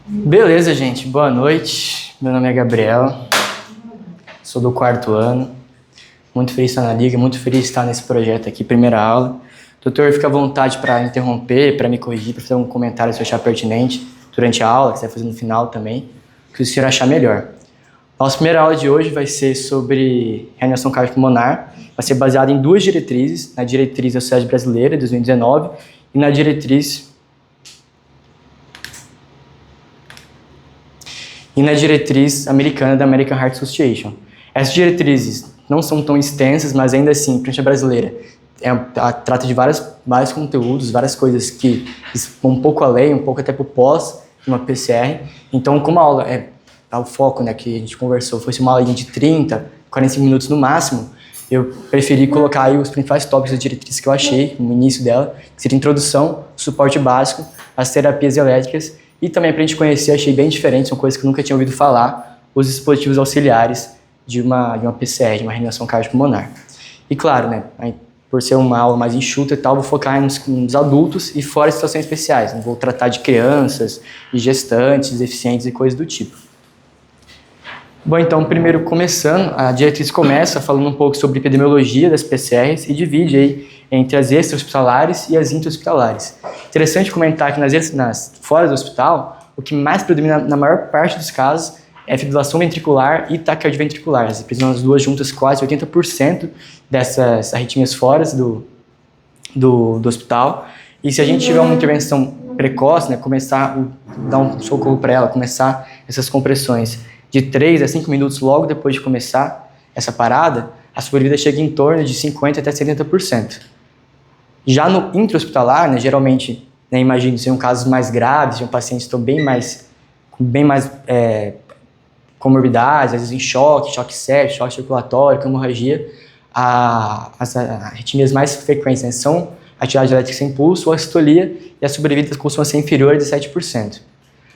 Beleza, gente. Boa noite. Meu nome é Gabriel. Sou do 4º ano. Muito feliz de estar na Liga, muito feliz de estar nesse projeto aqui, primeira aula. Doutor, fica à vontade para interromper, para me corrigir, para fazer um comentário se eu achar pertinente durante a aula, que você vai fazer no final também, o que o senhor achar melhor. Nossa primeira aula de hoje vai ser sobre reanimação cardiopulmonar. Vai ser baseada em duas diretrizes, na diretriz da Sociedade Brasileira, de 2019, e na diretriz americana da American Heart Association. Essas diretrizes não são tão extensas, mas ainda assim, principalmente a brasileira, trata de vários conteúdos, várias coisas que vão um pouco além, um pouco até para o pós, uma PCR. Então, como a aula o foco, né, que a gente conversou, fosse uma aula de 30, 45 minutos no máximo, eu preferi colocar aí os principais tópicos da diretriz que eu achei no início dela, que seria introdução, suporte básico, as terapias elétricas, e também para a gente conhecer, achei bem diferente, são coisas que eu nunca tinha ouvido falar, os dispositivos auxiliares de uma PCR, de uma reanimação cardiopulmonar. E claro, né, por ser uma aula mais enxuta e tal, vou focar nos adultos e fora situações especiais. Não vou tratar de crianças, de gestantes, deficientes e coisas do tipo. Bom, então, primeiro começando, a diretriz começa falando um pouco sobre epidemiologia das PCRs e divide aí entre as extra-hospitalares e as intra-hospitalares. Interessante comentar que nas fora do hospital, o que mais predomina na maior parte dos casos é fibrilação ventricular e taquicardia ventricular. As duas juntas quase 80% dessas arritmias fora do hospital. E se a gente tiver uma intervenção precoce, né, começar a dar um socorro para ela, começar essas compressões de 3 a 5 minutos logo depois de começar essa parada, a sobrevida chega em torno de 50% até 70%. Já no intra-hospitalar, né, geralmente, né, imagino, seriam casos mais graves, de um paciente que estão bem mais comorbidades, às vezes em choque séptico, choque circulatório, hemorragia, as arritmias mais frequentes, né, são a atividade elétrica sem pulso, a assistolia, e a sobrevida costuma ser inferior a 17%.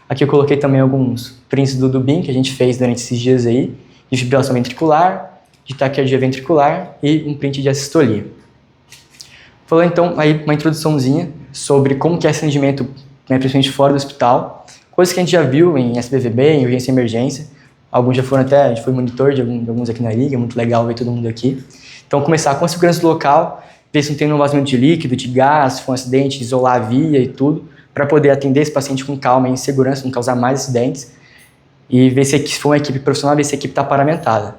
Aqui eu coloquei também alguns prints do Dubin que a gente fez durante esses dias aí, de fibrilação ventricular, de taquicardia ventricular e um print de assistolia. Falando então aí uma introduçãozinha sobre como que é esse atendimento, né, principalmente fora do hospital, coisas que a gente já viu em SBVB, em urgência e emergência. Alguns já foram até, a gente foi monitor de alguns aqui na Liga, é muito legal ver todo mundo aqui. Então começar com a segurança do local, ver se não tem nenhum vazamento de líquido, de gás, se for um acidente, isolar a via e tudo, para poder atender esse paciente com calma e em segurança, não causar mais acidentes, e ver se for uma equipe profissional, ver se a equipe está paramentada.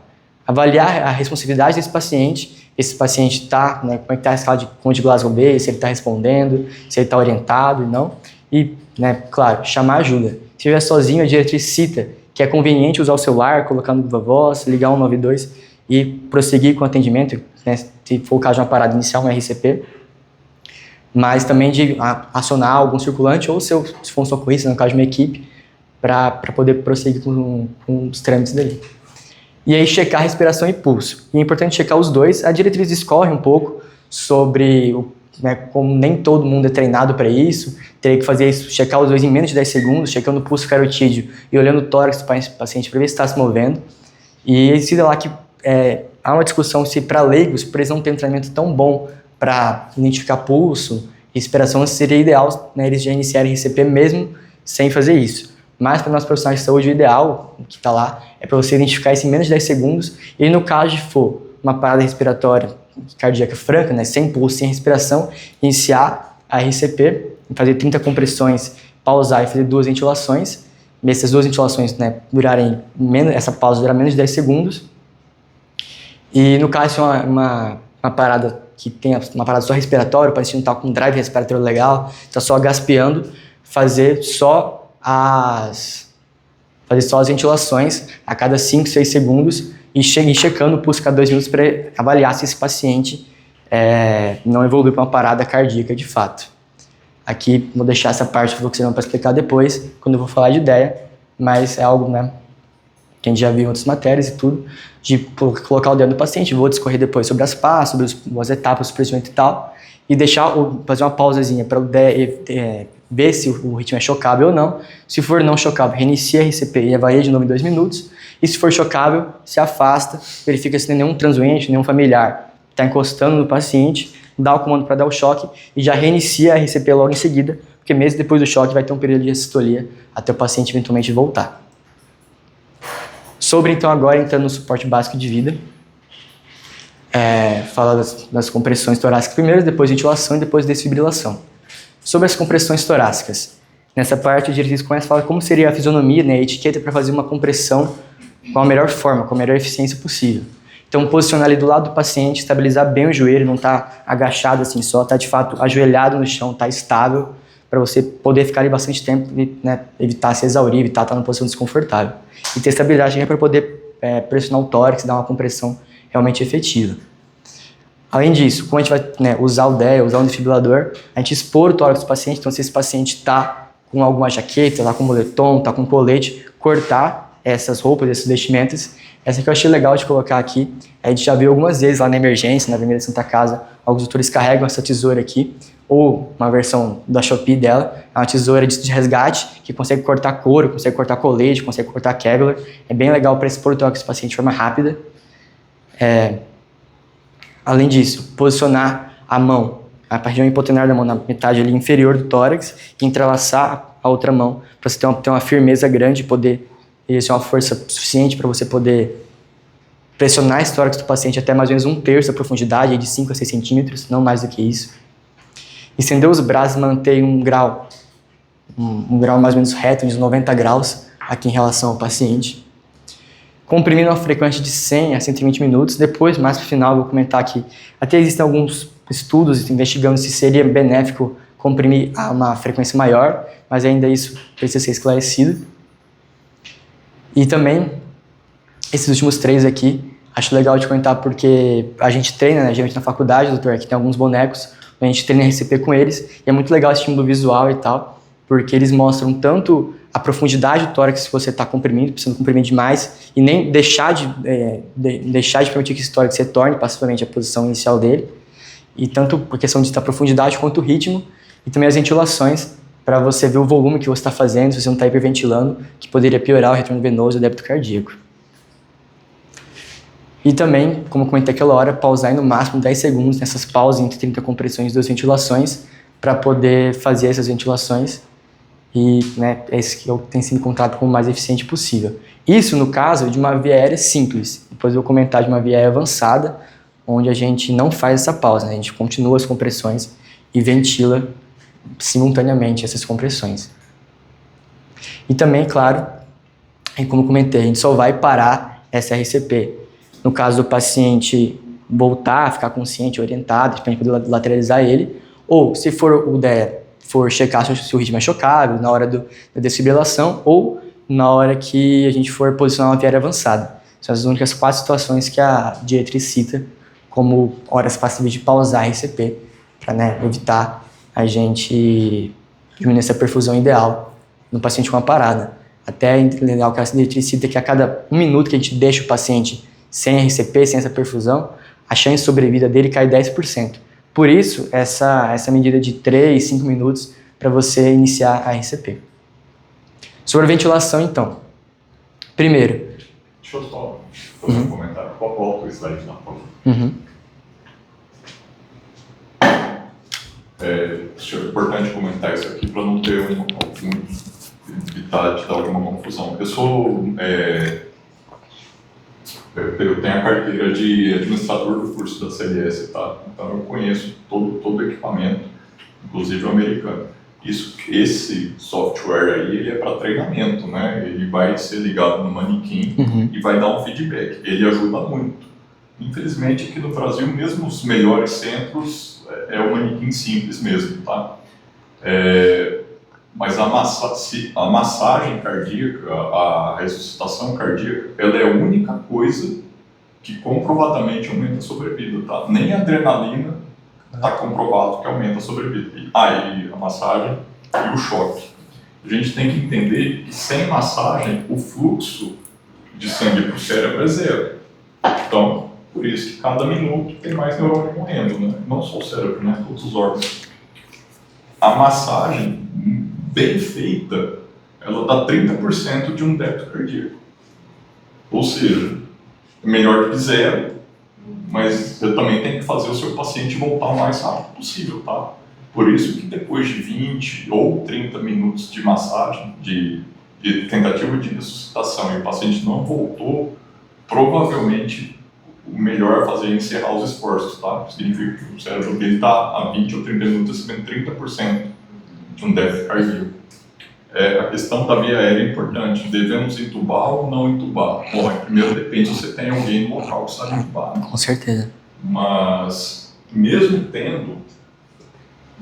Avaliar a responsabilidade desse paciente está, né, como é que está a escala de Conde de Glasgow-B, se ele está respondendo, se ele está orientado e não. E, né, claro, chamar ajuda. Se estiver sozinho, a diretriz cita que é conveniente usar o celular, colocar no Viva Voz, ligar 192 e prosseguir com o atendimento, né, se for o caso de uma parada inicial, um RCP, mas também de acionar algum circulante ou se for um socorrista, no caso de uma equipe, para poder prosseguir com os trâmites dali. E aí checar respiração e pulso. E é importante checar os dois. A diretriz discorre um pouco sobre né, como nem todo mundo é treinado para isso, teria que fazer isso, checar os dois em menos de 10 segundos, checando o pulso carotídeo e olhando o tórax do paciente para ver se está se movendo. E decida lá que há uma discussão se para leigos, por eles não terem um treinamento tão bom para identificar pulso, respiração, seria ideal, né, eles já iniciarem RCP mesmo sem fazer isso. Mas para nós profissionais de saúde, o ideal, que está lá, é para você identificar isso em menos de 10 segundos e no caso de for uma parada respiratória cardíaca franca, né, sem pulso, sem respiração, iniciar a RCP, fazer 30 compressões, pausar e fazer 2 ventilações. Essas 2 ventilações, né, essa pausa durar menos de 10 segundos. E no caso de uma parada que tem uma parada só respiratória, o paciente não está com um drive respiratório legal, está só gaspeando, fazer só as ventilações a cada 5, 6 segundos e checando o pulso cada 2 minutos para avaliar se esse paciente não evoluiu para uma parada cardíaca de fato. Aqui vou deixar essa parte fluxinão para explicar depois, quando eu vou falar de ideia, mas é algo, né, que a gente já viu em outras matérias e tudo, de colocar o dedo no paciente. Vou discorrer depois sobre as passos, sobre as etapas do procedimento e tal, e fazer uma pausazinha para ver se o ritmo é chocável ou não. Se for não chocável, reinicia a RCP e avalia de novo em 2 minutos. E se for chocável, se afasta, verifica se tem nenhum transuente, nenhum familiar está encostando no paciente, dá o comando para dar o choque e já reinicia a RCP logo em seguida, porque porque mesmo depois do choque vai ter um período de assistolia até o paciente eventualmente voltar. Sobre, então, agora entrando no suporte básico de vida, fala das compressões torácicas primeiro, depois ventilação e depois desfibrilação. Sobre as compressões torácicas, nessa parte o diretriz começa a falar como seria a fisionomia, né, a etiqueta para fazer uma compressão com a melhor forma, com a melhor eficiência possível. Então, posicionar ali do lado do paciente, estabilizar bem o joelho, não estar agachado assim só, estar de fato ajoelhado no chão, estar estável, para você poder ficar ali bastante tempo e, né, evitar se exaurir, evitar estar numa posição desconfortável. E ter estabilidade para poder pressionar o tórax, dar uma compressão realmente efetiva. Além disso, como a gente vai, né, usar o DEA, usar um desfibrilador, a gente expor o tórax do paciente, então se esse paciente está com alguma jaqueta, está com moletom, está com colete, cortar essas roupas, esses vestimentas. Essa que eu achei legal de colocar aqui, a gente já viu algumas vezes lá na emergência, na Avenida Santa Casa, alguns doutores carregam essa tesoura aqui, ou uma versão da Shopee dela, é uma tesoura de resgate, que consegue cortar couro, consegue cortar colete, consegue cortar Kevlar, é bem legal para expor o tórax do paciente de forma rápida. Além disso, posicionar a mão, a região hipotenar da mão na metade ali inferior do tórax e entrelaçar a outra mão para você ter uma firmeza grande e poder exercer uma força suficiente para você poder pressionar esse tórax do paciente até mais ou menos 1/3 da profundidade, de 5 a 6 centímetros, não mais do que isso. Estender os braços e manter um grau mais ou menos reto, de 90 graus aqui em relação ao paciente. Comprimindo uma frequência de 100 a 120 minutos. Depois, mais para o final, eu vou comentar que até existem alguns estudos investigando se seria benéfico comprimir a uma frequência maior, mas ainda isso precisa ser esclarecido. E também, esses últimos 3 aqui, acho legal de comentar porque a gente treina, né, geralmente na faculdade, doutor, aqui tem alguns bonecos, a gente treina RCP com eles, e é muito legal esse estímulo visual e tal, porque eles mostram tanto a profundidade do tórax que você está comprimindo, precisando comprimir demais, e nem deixar de permitir que esse tórax retorne passivamente à posição inicial dele, e tanto por questão de profundidade quanto o ritmo, e também as ventilações, para você ver o volume que você está fazendo, se você não está hiperventilando, que poderia piorar o retorno venoso e o débito cardíaco. E também, como eu comentei aquela hora, pausar em no máximo 10 segundos nessas pausas entre 30 compressões e 2 ventilações, para poder fazer essas ventilações, e né, esse que tem sido encontrado como o mais eficiente possível. Isso no caso de uma via aérea simples. Depois eu vou comentar de uma via aérea avançada, onde a gente não faz essa pausa, né? A gente continua as compressões e ventila simultaneamente essas compressões. E também, claro, como eu comentei, a gente só vai parar essa RCP no caso do paciente voltar, ficar consciente, orientado, para a gente poder lateralizar ele, ou se for o DEA, for checar se o ritmo é chocável, na hora da desfibrilação, ou na hora que a gente for posicionar uma via aérea avançada. São as únicas 4 situações que a diretriz cita como horas passíveis de pausar a RCP, para, né, evitar a gente diminuir essa perfusão ideal no paciente com uma parada. Até legal que a diretriz cita que a cada 1 minuto que a gente deixa o paciente sem RCP, sem essa perfusão, a chance de sobrevida dele cai 10%. Por isso, essa medida de 3, 5 minutos para você iniciar a RCP. Sobre a ventilação, então. Primeiro. Deixa eu só fazer um comentário. Volta o slide na pausa. Acho importante comentar isso aqui para não ter evitar de dar alguma confusão. Eu tenho a carteira de administrador do curso da CLS, tá? Então eu conheço todo o equipamento, inclusive o americano. Esse software aí, ele é para treinamento, né? Ele vai ser ligado no manequim e vai dar um feedback. Ele ajuda muito. Infelizmente, aqui no Brasil, mesmo os melhores centros, é o manequim simples mesmo, tá? Mas a massagem cardíaca, a ressuscitação cardíaca, ela é a única coisa que comprovadamente aumenta a sobrevida, tá? Nem a adrenalina está comprovado que aumenta a sobrevida. E a massagem e o choque. A gente tem que entender que sem massagem, o fluxo de sangue para o cérebro é 0. Então, por isso que cada minuto tem mais neurônio morrendo, né? Não só o cérebro, né? Todos os órgãos. A massagem bem feita, ela dá 30% de um débito cardíaco. Ou seja, é melhor do que 0, mas você também tem que fazer o seu paciente voltar o mais rápido possível, tá? Por isso que depois de 20 ou 30 minutos de massagem, de tentativa de ressuscitação, e o paciente não voltou, provavelmente o melhor a fazer é encerrar os esforços, tá? Significa que o cérebro dele está a 20 ou 30 minutos recebendo 30% de um déficit cardíaco. A questão da via aérea é importante. Devemos entubar ou não entubar? Bom, primeiro depende se você tem alguém no local que sabe entubar. Com certeza. Mas, mesmo tendo,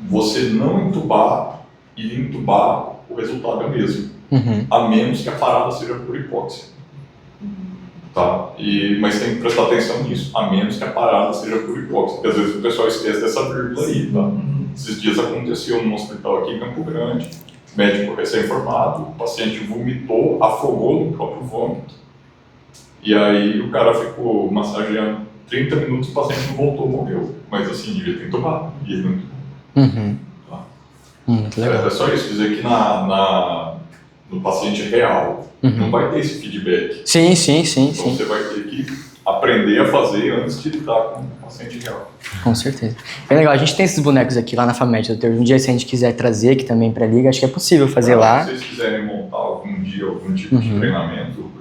você não entubar e entubar, o resultado é o mesmo. A menos que a parada seja por hipóxia. Tá? Mas tem que prestar atenção nisso, a menos que a parada seja por hipóxia, porque às vezes o pessoal esquece dessa vírgula aí. Tá? Esses dias aconteceu num hospital aqui em Campo Grande, médico recém-formado, o paciente vomitou, afogou no próprio vômito, e aí o cara ficou massageando 30 minutos, o paciente não voltou, morreu. Mas assim, devia ter entubado, e ele não entubou. Tá? Muito legal. É só isso, dizer que no paciente real não vai ter esse feedback. Sim. Então você vai ter que aprender a fazer antes de lidar com o paciente real. Com certeza. Bem legal, a gente tem esses bonecos aqui lá na FAMED, doutor. Um dia, se a gente quiser trazer aqui também para a Liga, acho que é possível fazer lá. Se vocês quiserem montar algum dia algum tipo de treinamento,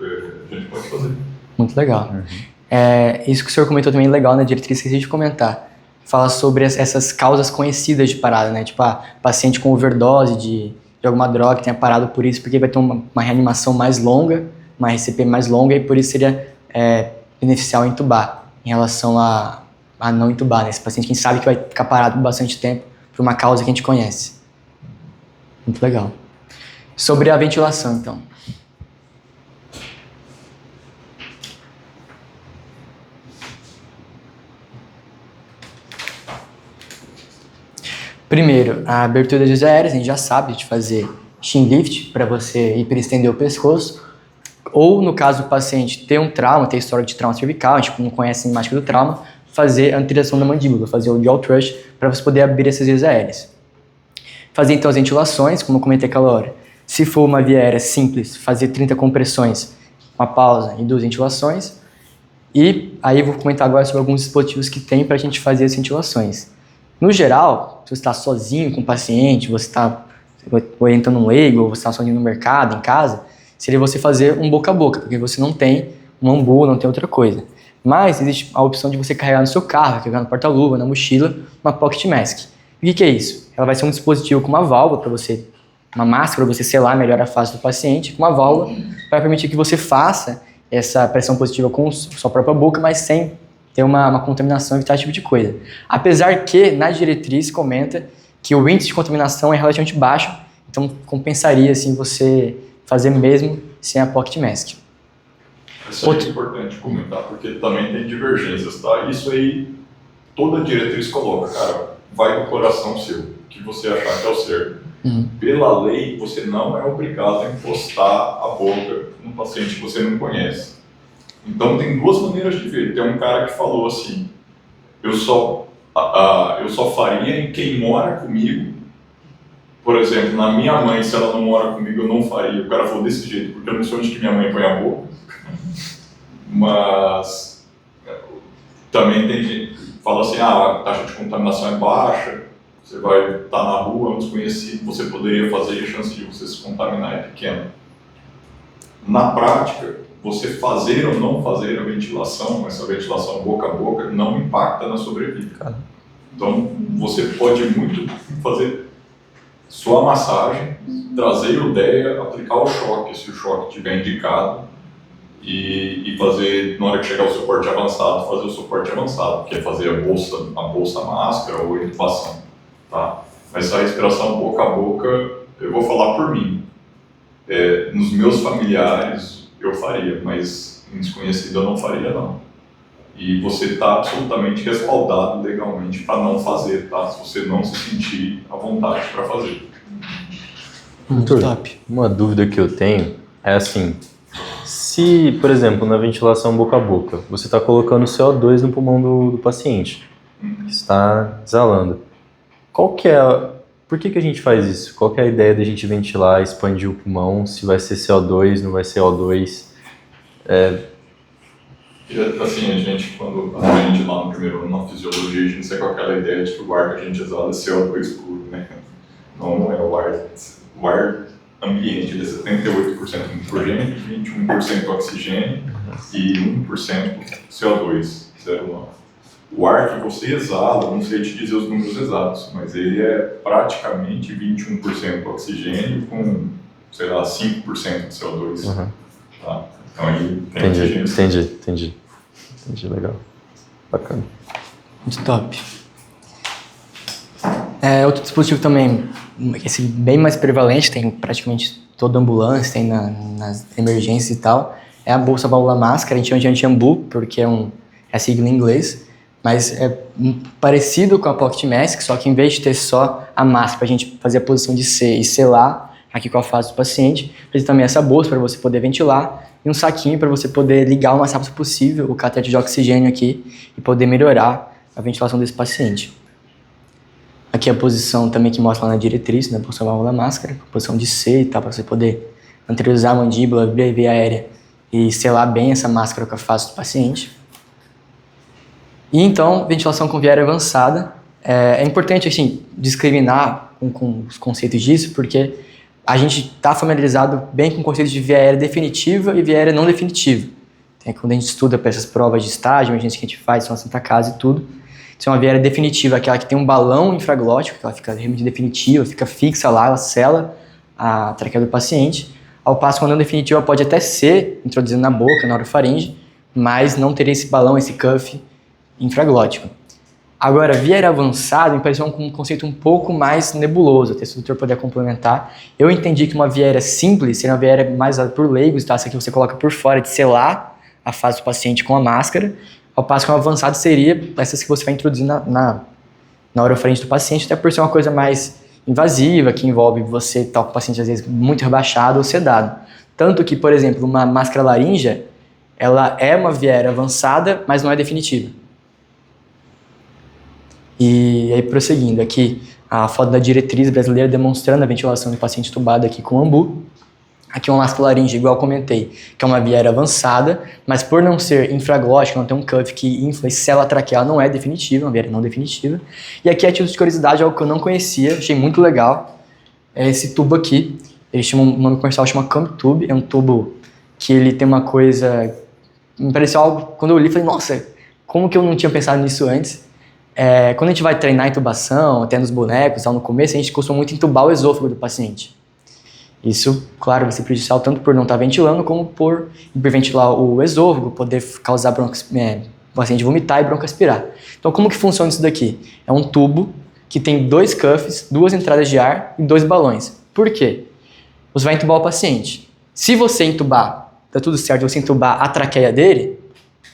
a gente pode fazer. Muito legal. Isso que o senhor comentou também é legal na diretriz, esqueci de comentar. Fala sobre essas causas conhecidas de parada, né? Tipo, paciente com overdose de alguma droga que tenha parado por isso, porque vai ter uma reanimação mais longa, uma RCP mais longa, e por isso seria beneficial entubar, em relação a não entubar, né? Esse paciente que a gente sabe que vai ficar parado por bastante tempo, por uma causa que a gente conhece. Muito legal. Sobre a ventilação, então. Primeiro, a abertura das vias aéreas, a gente já sabe de fazer chin lift para você hiperestender o pescoço, ou no caso do paciente ter um trauma, ter história de trauma cervical, a gente não conhece a cinemática do trauma, fazer a anteriorização da mandíbula, fazer o jaw thrust para você poder abrir essas vias aéreas. Fazer então as ventilações, como eu comentei aquela hora. Se for uma via aérea simples, fazer 30 compressões, uma pausa e 2 ventilações. E aí eu vou comentar agora sobre alguns dispositivos que tem para a gente fazer as ventilações. No geral, se você está sozinho com o paciente, você está orientando um leigo, ou você está sozinho no mercado, em casa, seria você fazer um boca a boca, porque você não tem um ambu, não tem outra coisa. Mas existe a opção de você carregar no seu carro, carregar no porta-luva, na mochila, uma pocket mask. E o que é isso? Ela vai ser um dispositivo com uma válvula para você, uma máscara para você selar melhor a face do paciente, com uma válvula para permitir que você faça essa pressão positiva com sua própria boca, mas sem ter uma contaminação e evitar esse tipo de coisa. Apesar que, na diretriz, comenta que o índice de contaminação é relativamente baixo, então compensaria assim, você fazer mesmo sem a pocket mask. Isso aí é importante comentar, porque também tem divergências, tá? Isso aí, toda diretriz coloca, cara, vai do coração seu, o que você achar que é o certo. Pela lei, você não é obrigado a encostar a boca num paciente que você não conhece. Então tem duas maneiras de ver. Tem um cara que falou assim, eu só faria em quem mora comigo. Por exemplo, na minha mãe, se ela não mora comigo, eu não faria. O cara falou desse jeito, porque eu não sei onde que minha mãe põe a boca. Mas também tem gente que fala assim, a taxa de contaminação é baixa, você vai estar na rua, um desconhecido, você poderia fazer e a chance de você se contaminar é pequena. Na prática, você fazer ou não fazer a ventilação, essa ventilação boca a boca, não impacta na sobrevida. Então, você pode muito fazer sua massagem, trazer o DEA, aplicar o choque, se o choque estiver indicado, e fazer, na hora que chegar o suporte avançado, fazer o suporte avançado, que é fazer a bolsa máscara ou a intubação, tá? Mas a respiração boca a boca, eu vou falar por mim. Nos meus familiares eu faria, mas em desconhecido eu não faria não. E você está absolutamente respaldado legalmente para não fazer, tá? Se você não se sentir à vontade para fazer. Doutor, top. Uma dúvida que eu tenho é assim, se, por exemplo, na ventilação boca a boca, você está colocando CO2 no pulmão do paciente, que está exalando, por que a gente faz isso? Qual que é a ideia da gente ventilar, expandir o pulmão, se vai ser CO2, não vai ser O2? E, assim, a gente, quando a gente lá no primeiro ano na fisiologia, a gente sai com aquela ideia de que o ar que a gente exala é CO2 puro, né? Não é o ar ambiente, ele é 78% nitrogênio, 21% oxigênio e 1% CO2, 0,9. O ar que você exala, não sei te dizer os números exatos, mas ele é praticamente 21% oxigênio com, sei lá, 5% de CO2. Uhum. Tá? Então aí tem Entendi, legal. Bacana. Muito top. Outro dispositivo também, esse bem mais prevalente, tem praticamente toda ambulância, tem nas emergências e tal, é a bolsa válvula máscara, a gente chama de anti-ambu, porque é a sigla em inglês, mas é parecido com a Pocket Mask, só que em vez de ter só a máscara, a gente fazer a posição de C e selar aqui com a face do paciente, precisa também essa bolsa para você poder ventilar e um saquinho para você poder ligar o mais rápido possível o catéter de oxigênio aqui e poder melhorar a ventilação desse paciente. Aqui a posição também que mostra lá na diretriz, na posição válvula máscara, posição de C e tal, para você poder anteriorizar a mandíbula, abrir a via aérea e selar bem essa máscara com a face do paciente. E então, ventilação com via aérea avançada. É importante, assim, discriminar com os conceitos disso, porque a gente está familiarizado bem com o conceito de via aérea definitiva e via aérea não definitiva. Quando a gente estuda para essas provas de estágio, emergência que a gente faz, na Santa Casa e tudo, isso é uma via aérea definitiva, aquela que tem um balão infraglótico, que ela fica realmente definitiva, fica fixa lá, ela sela a traqueia do paciente, ao passo que a não definitiva pode até ser introduzida na boca, na orofaringe, mas não teria esse balão, esse cuff infraglótico. Agora, via aérea avançada me pareceu um conceito um pouco mais nebuloso, até se o doutor puder complementar. Eu entendi que uma via aérea simples seria uma via aérea mais por leigos, tá? Essa aqui você coloca por fora de selar a face do paciente com a máscara, ao passo que uma avançada seria essas que você vai introduzir na orofaringe do paciente, até por ser uma coisa mais invasiva, que envolve você estar com o paciente às vezes muito rebaixado ou sedado. Tanto que, por exemplo, uma máscara laríngea, ela é uma via aérea avançada, mas não é definitiva. E aí, prosseguindo, aqui a foto da diretriz brasileira demonstrando a ventilação do paciente entubado aqui com ambu. Aqui uma máscara laríngea, igual eu comentei, que é uma via aérea avançada, mas por não ser infraglótica, não ter um cuff que infla e sela a traqueia, ela não é definitiva, uma via aérea não definitiva. E aqui, a título de curiosidade, algo que eu não conhecia, achei muito legal, é esse tubo aqui. Ele chama, o nome comercial chama CamTube, é um tubo que ele tem uma coisa... Me pareceu algo, quando eu li, falei, nossa, como que eu não tinha pensado nisso antes? Quando a gente vai treinar intubação, até nos bonecos, no começo, a gente costuma muito entubar o esôfago do paciente. Isso, claro, vai ser prejudicial tanto por não estar ventilando, como por hiperventilar o esôfago, poder causar o paciente vomitar e broncoaspirar. Então, como que funciona isso daqui? É um tubo que tem 2 cuffs, 2 entradas de ar e 2 balões. Por quê? Você vai entubar o paciente. Se você entubar, tá tudo certo, você entubar a traqueia dele,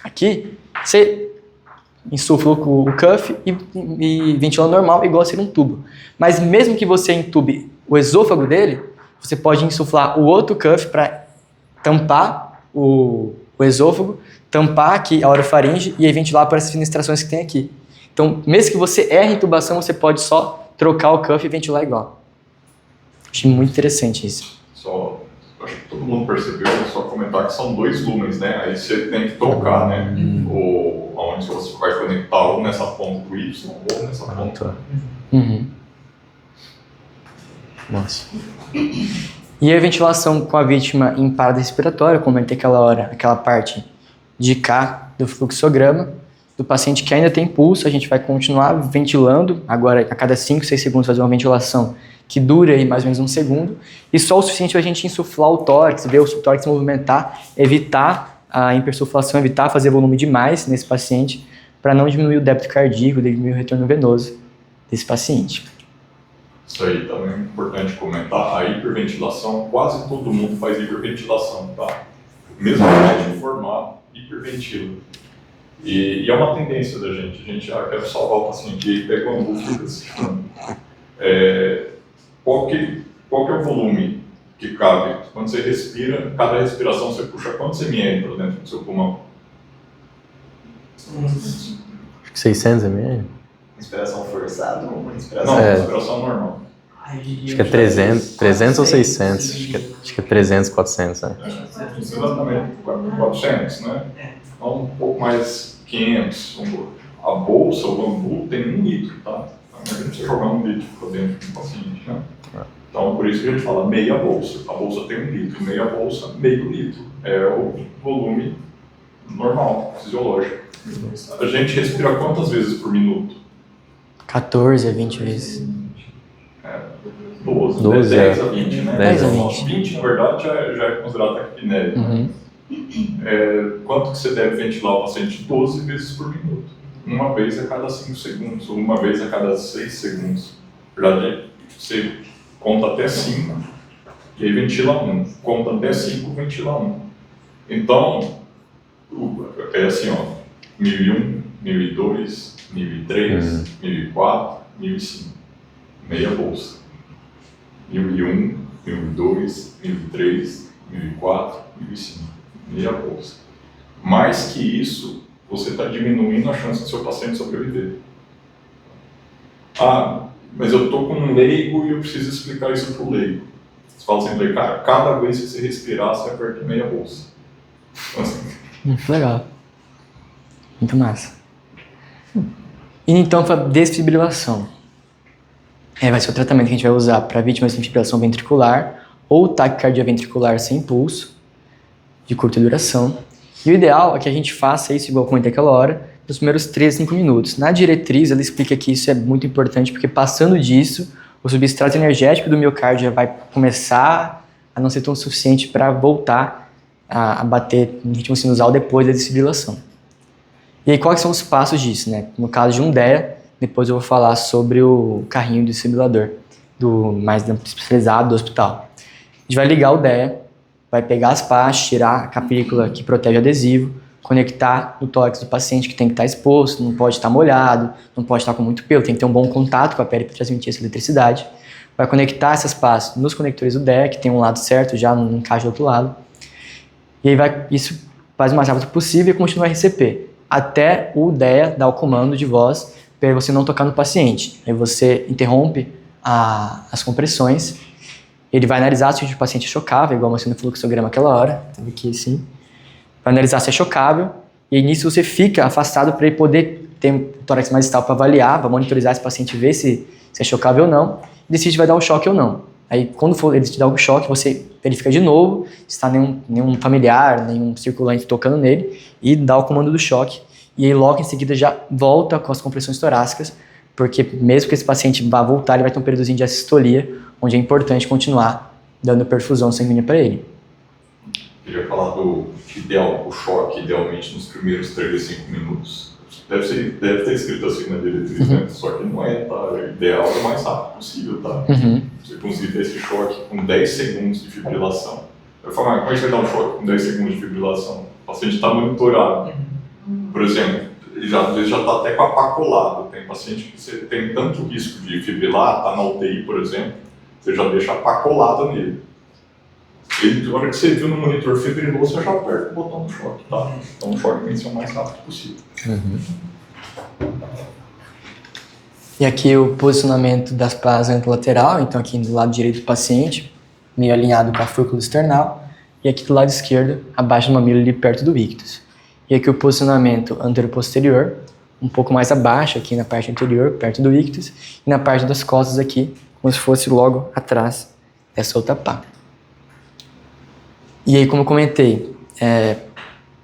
aqui, você insufla o cuff e ventila normal, igual a ser um tubo. Mas mesmo que você entube o esôfago dele, você pode insuflar o outro cuff para tampar o esôfago, tampar aqui a orofaringe e aí ventilar por essas fenestrações que tem aqui. Então, mesmo que você erre a intubação, você pode só trocar o cuff e ventilar igual. Achei muito interessante isso. Acho que todo mundo percebeu, só comentar que são 2 lumens, né? Aí você tem que tocar, né? Onde você vai conectar ou nessa ponta do Y ou nessa ponta. Uhum. Nossa. E a ventilação com a vítima em parada respiratória, como comentei aquela hora, aquela parte de cá do fluxograma, do paciente que ainda tem pulso, a gente vai continuar ventilando, agora a cada 5, 6 segundos fazer uma ventilação que dura aí mais ou menos 1 segundo, e só o suficiente para a gente insuflar o tórax, ver o tórax movimentar, evitar a hipersuflação, evitar fazer volume demais nesse paciente, para não diminuir o débito cardíaco, diminuir o retorno venoso desse paciente. Isso aí também é importante comentar. A hiperventilação, quase todo mundo faz hiperventilação, tá? Mesmo médico formado, hiperventila. E é uma tendência da gente. A gente quer salvar o paciente e pega uma música assim. Qual que é o volume que cabe? Quando você respira, cada respiração você puxa quantos ml para dentro do seu pulmão? Acho que 600 ml. Inspiração forçada ou uma inspiração? Não, inspiração normal. Acho que é 300 ou 600. Acho que é 300, 400, né? Exatamente, 400, né? Então, um pouco mais 500. A bolsa, o bambu, tem 1 litro, tá? Então, a gente precisa jogar 1 litro para dentro do paciente, né? Então, por isso que a gente fala meia bolsa. A bolsa tem 1 litro, meia bolsa, meio litro. É o volume normal, fisiológico. A gente respira quantas vezes por minuto? 14 a 20 vezes. 12, 10 a 20, né? 10 a 20. 20, na verdade, já é considerado taquipnéia. Uhum. Quanto que você deve ventilar o paciente? 12 vezes por minuto. Uma vez a cada 5 segundos, ou uma vez a cada 6 segundos. Na verdade, você conta até 5 e aí ventila 1. Conta até 5, ventila 1. Então, é assim, ó, 1001, 1002, 1003, 1004, 1005. Meia bolsa. 1001, 1002, 1003, 1004, 1005. Meia bolsa. Mais que isso, você está diminuindo a chance do seu paciente sobreviver. Ah, mas eu estou com um leigo e eu preciso explicar isso para o leigo. Você fala assim, cara, cada vez que você respirar, você aperta meia bolsa. Muito legal. Muito massa. E então, para desfibrilação. Vai ser o tratamento que a gente vai usar para vítimas de fibrilação ventricular ou taquicardia ventricular sem pulso, de curta duração. E o ideal é que a gente faça isso, igual eu comentei aquela hora, nos primeiros 3 a 5 minutos. Na diretriz, ela explica que isso é muito importante, porque passando disso, o substrato energético do miocárdio já vai começar a não ser tão suficiente para voltar a bater no ritmo sinusal depois da desfibrilação. E aí, quais são os passos disso, né? No caso de um DEA, depois eu vou falar sobre o carrinho desfibrilador, mais especializado do hospital. A gente vai ligar o DEA, vai pegar as pás, tirar a capícula que protege o adesivo, conectar no tórax do paciente, que tem que estar exposto, não pode estar molhado, não pode estar com muito pelo, tem que ter um bom contato com a pele para transmitir essa eletricidade. Vai conectar essas pás nos conectores do DEA, que tem um lado certo, já não encaixa do outro lado. E aí isso faz o mais rápido possível e continua RCP, até o DEA dar o comando de voz para você não tocar no paciente. Aí você interrompe as compressões, ele vai analisar se o paciente é chocável, igual mostrei no fluxograma aquela hora, aqui assim. Vai analisar se é chocável, e aí nisso você fica afastado para ele poder ter um tórax mais estável para avaliar, para monitorizar esse paciente, ver se é chocável ou não, e decide se vai dar um choque ou não. Aí quando for ele te dar o choque, você verifica de novo se está nenhum familiar, nenhum circulante tocando nele, e dá o comando do choque. E aí logo em seguida já volta com as compressões torácicas, porque mesmo que esse paciente vá voltar, ele vai ter um períodozinho de assistolia, onde é importante continuar dando perfusão sanguínea para ele. Eu ia falar do ideal, o choque, idealmente nos primeiros 3 a 5 minutos. Deve ter escrito assim na diretriz, né? Só que não é, tá? O ideal é o mais rápido possível, tá? Você conseguir ter esse choque com 10 segundos de fibrilação. Eu falo, como é que você vai dar um choque com 10 segundos de fibrilação? O paciente está monitorado. Por exemplo, às vezes já está até com a pá colada. Tem paciente que você tem tanto risco de fibrilar, está na UTI, por exemplo, você já deixa a pá colada nele. Na hora que você viu no monitor fibrilou, você já aperta o botão do choque, tá? Então o choque tem que ser o mais rápido possível. E aqui o posicionamento das pás anterolateral, então aqui do lado direito do paciente, meio alinhado com a fúrcula external, e aqui do lado esquerdo, abaixo do mamilo, ali perto do ictus. E aqui o posicionamento anteroposterior, um pouco mais abaixo, aqui na parte anterior, perto do ictus, e na parte das costas aqui, como se fosse logo atrás dessa outra pá. E aí, como eu comentei,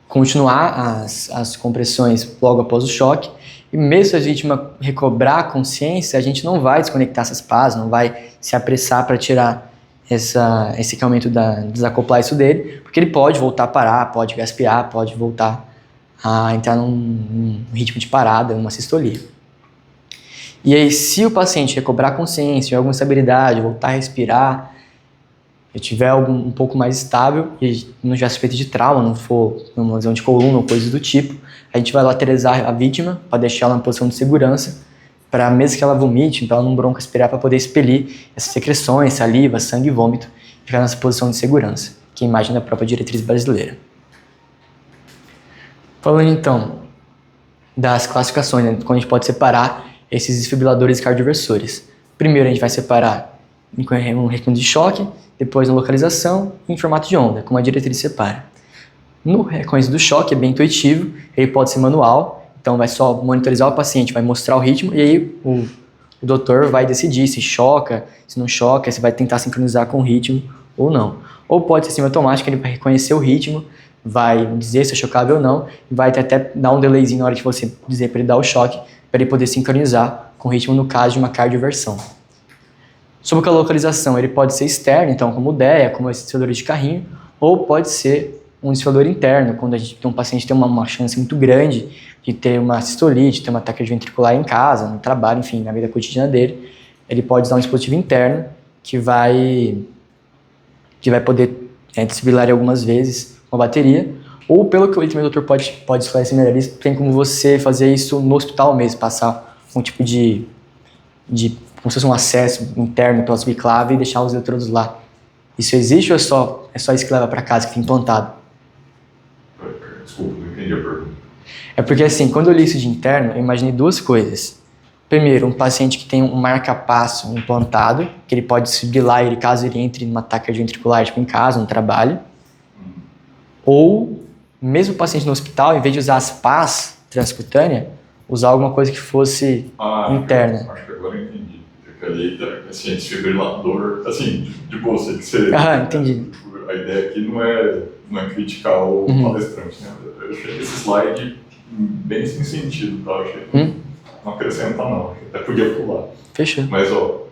continuar as compressões logo após o choque, e mesmo se a vítima recobrar a consciência, a gente não vai desconectar essas pás, não vai se apressar para tirar esse equipamento, desacoplar isso dele, porque ele pode voltar a parar, pode respirar, pode voltar a entrar num ritmo de parada, uma sistolia. E aí, se o paciente recobrar a consciência, alguma estabilidade, voltar a respirar, e tiver um pouco mais estável, e não já suspeita de trauma, não for uma lesão de coluna ou coisa do tipo, a gente vai lateralizar a vítima para deixar ela em posição de segurança, para mesmo que ela vomite, para ela não broncoaspirar, para poder expelir essas secreções, saliva, sangue e vômito, ficar nessa posição de segurança, que é a imagem da própria diretriz brasileira. Falando então das classificações, né, quando a gente pode separar esses desfibriladores cardioversores. Primeiro a gente vai separar um requinte de choque, depois na localização e em formato de onda, como a diretriz separa. No reconhecimento do choque, é bem intuitivo, ele pode ser manual, então vai só monitorizar o paciente, vai mostrar o ritmo e aí o doutor vai decidir se choca, se não choca, se vai tentar sincronizar com o ritmo ou não. Ou pode ser semiautomático, ele vai reconhecer o ritmo, vai dizer se é chocável ou não, e vai até dar um delayzinho na hora de você dizer para ele dar o choque, para ele poder sincronizar com o ritmo no caso de uma cardioversão. Sobre a localização, ele pode ser externo, então como o DEA, como esse desfibrilador de carrinho, ou pode ser um desfibrilador interno, quando a gente tem um paciente tem uma chance muito grande de ter uma sistolite, de ter uma taquicardia ventricular em casa, no trabalho, enfim, na vida cotidiana dele, ele pode usar um dispositivo interno que vai poder desfibrilar ele algumas vezes com a bateria, ou pelo que o doutor pode esclarecer melhor, tem como você fazer isso no hospital mesmo, passar um tipo de como se fosse um acesso interno pela subclave e deixar os eletrodos lá. Isso existe ou é só isso que leva para casa, que fica implantado? Desculpa, não entendi a pergunta. É porque assim, quando eu li isso de interno, eu imaginei duas coisas. Primeiro, um paciente que tem um marca-passo implantado, que ele pode desfibrilar ele caso ele entre numa taquicardia ventricular, tipo em casa, no trabalho. Ou, mesmo o paciente no hospital, em vez de usar as pás transcutâneas, usar alguma coisa que fosse interna. Acho que agora eu entendi. Ali, assim, desfibrilador, assim, de boa, sei que você... Entendi. A ideia aqui não é criticar o palestrante, né? Eu achei esse slide bem sem sentido, tá? Eu achei não acrescenta não, até podia pular. Fechou. Mas, ó, o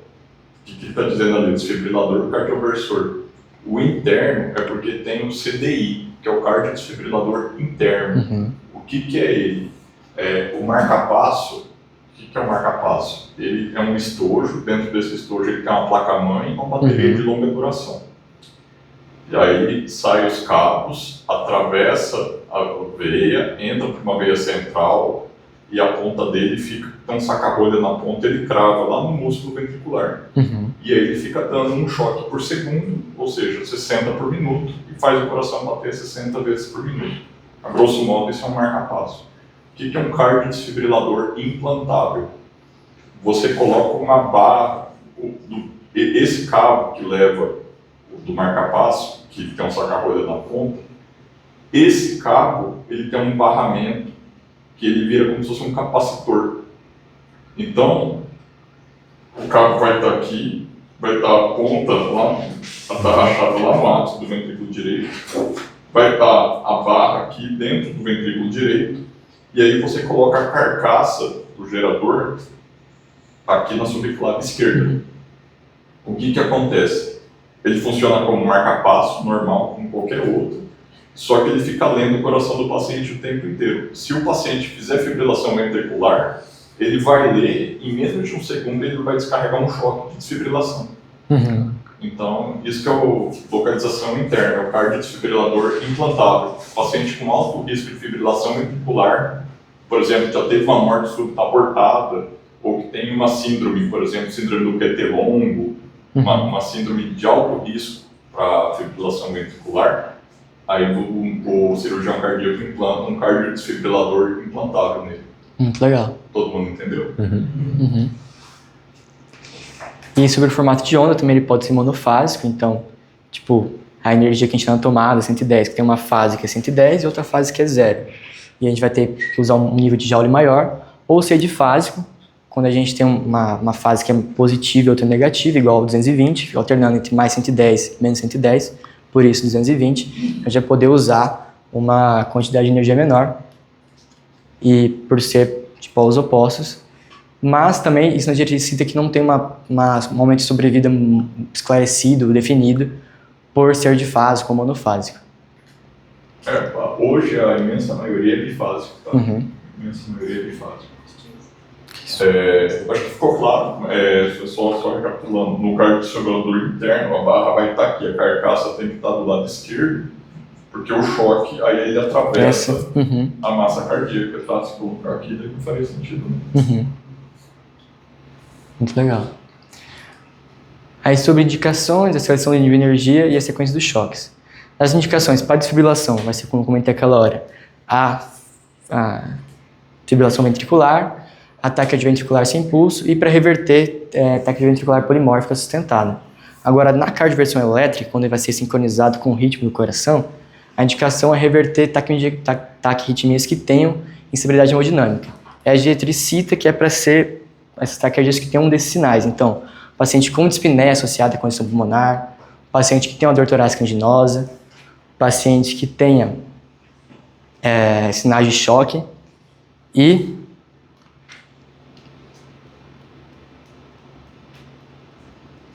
que está dizendo ali? O desfibrilador cardioversor. O interno é porque tem o CDI, que é o cardiodesfibrilador interno. O que é ele? O marca-passo. O que é o marca-passo? Ele é um estojo, dentro desse estojo ele tem uma placa-mãe e uma bateria de longa duração. E aí sai os cabos, atravessa a veia, entra para uma veia central e a ponta dele fica, tem um saca-rolha na ponta, ele crava lá no músculo ventricular. E aí ele fica dando um choque por segundo, ou seja, 60 por minuto, e faz o coração bater 60 vezes por minuto. A grosso modo, isso é um marca-passo. O que é um cardiodesfibrilador implantável? Você coloca uma barra, esse cabo que leva do marca-passo, que tem um saca-rolha na ponta, esse cabo ele tem um barramento que ele vira como se fosse um capacitor. Então, o cabo vai estar aqui, vai estar a ponta lá, vai estar rachada lá no ápice do ventrículo direito, vai estar a barra aqui dentro do ventrículo direito, e aí você coloca a carcaça do gerador aqui na subclave esquerda. O que acontece? Ele funciona como marca-passo normal, como qualquer outro, só que ele fica lendo o coração do paciente o tempo inteiro. Se o paciente fizer fibrilação ventricular, ele vai ler, em menos de um segundo ele vai descarregar um choque de desfibrilação. Então, isso que é a localização interna, é o cardiodesfibrilador implantável. Paciente com alto risco de fibrilação ventricular, por exemplo, já teve uma morte súbita abortada, ou que tem uma síndrome, por exemplo, síndrome do QT longo, uma síndrome de alto risco para fibrilação ventricular, aí o cirurgião cardíaco implanta um cardiodesfibrilador implantável nele. Muito legal. Todo mundo entendeu? E sobre o formato de onda também ele pode ser monofásico, então, tipo, a energia que a gente tem na tomada, 110, que tem uma fase que é 110 e outra fase que é 0. E a gente vai ter que usar um nível de Joule maior, ou ser difásico, quando a gente tem uma fase que é positiva e outra negativa, igual ao 220, alternando entre mais 110 e menos 110, por isso 220, a gente vai poder usar uma quantidade de energia menor, e por ser de polos opostos, mas também isso necessita que não tem um momento de sobrevida esclarecido, definido, por ser difásico ou monofásico. Hoje a imensa maioria é bifásico, tá? A imensa maioria é bifásico. Acho que ficou claro, só recapitulando, no cardiodesfibrilador interno a barra vai estar aqui, a carcaça tem que estar do lado esquerdo, porque o choque, aí ele atravessa a massa cardíaca, tá? Se colocar aqui, daí não faria sentido. Né? Muito legal. Aí sobre indicações, a seleção de nível de energia e a sequência dos choques. As indicações para desfibrilação, vai ser como eu comentei aquela hora, a fibrilação ventricular, ataque ventricular sem pulso e para reverter ataque ventricular polimórfica sustentada. Agora, na cardioversão elétrica, quando ele vai ser sincronizado com o ritmo do coração, a indicação é reverter taquirritmias que tenham instabilidade hemodinâmica. A diretriz cita que é para ser essas taquicardias que tenham um desses sinais. Então, paciente com dispneia associada à condição pulmonar, paciente que tenha uma dor torácica anginosa, paciente que tenha sinais de choque e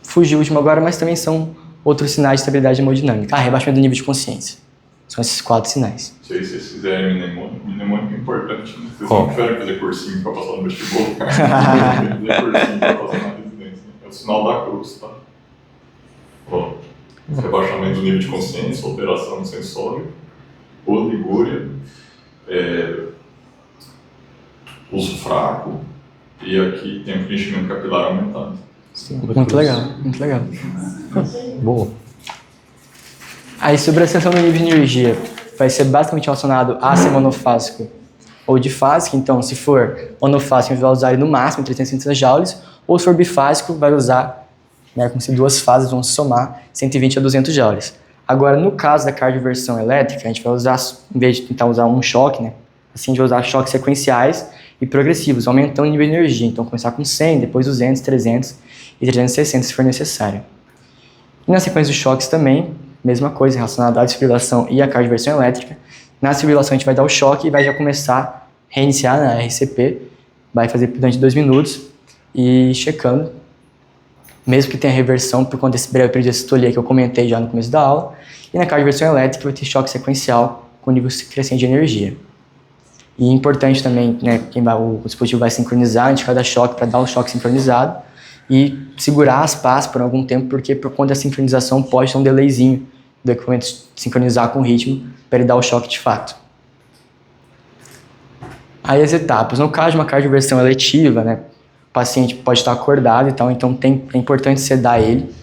fugiu o último agora, mas também são outros sinais de estabilidade hemodinâmica. Rebaixamento do nível de consciência. São esses 4 sinais. Se vocês fizerem mnemônica é importante, né? Vocês não tiverem que fazer cursinho para passar no vestibular. Fazer cursinho para passar na residência. É o sinal da cruz, tá? Ó, rebaixamento do nível de consciência, alteração sensória, oligúria, uso fraco, e aqui tem o preenchimento capilar aumentado. Sim, muito legal, muito legal. Boa. Aí sobre a ascensão do nível de energia, vai ser basicamente relacionado a ser monofásico ou difásico. Então, se for monofásico, a gente vai usar ele no máximo 360 joules, ou se for bifásico, vai usar, como se 2 fases vão se somar, 120 a 200 joules. Agora, no caso da cardioversão elétrica, a gente vai usar, em vez de tentar usar um choque, assim a gente vai usar choques sequenciais e progressivos, aumentando o nível de energia. Então, começar com 100, depois 200, 300 e 360 se for necessário. E na sequência dos choques também, mesma coisa relacionada à desfibrilação e à cardioversão elétrica. Na desfibrilação a gente vai dar o choque e vai já começar a reiniciar na RCP, vai fazer durante 2 minutos e checando, mesmo que tenha reversão por conta desse breve período de sistolia que eu comentei já no começo da aula. E na cardioversão elétrica vai ter choque sequencial com nível crescente de energia. E é importante também, o dispositivo vai sincronizar entre cada choque para dar o choque sincronizado e segurar as pás por algum tempo, porque por conta da sincronização pode ter um delayzinho do equipamento sincronizar com o ritmo para ele dar o choque de fato. Aí as etapas. No caso de uma cardioversão eletiva, o paciente pode estar acordado e tal, então é importante sedar ele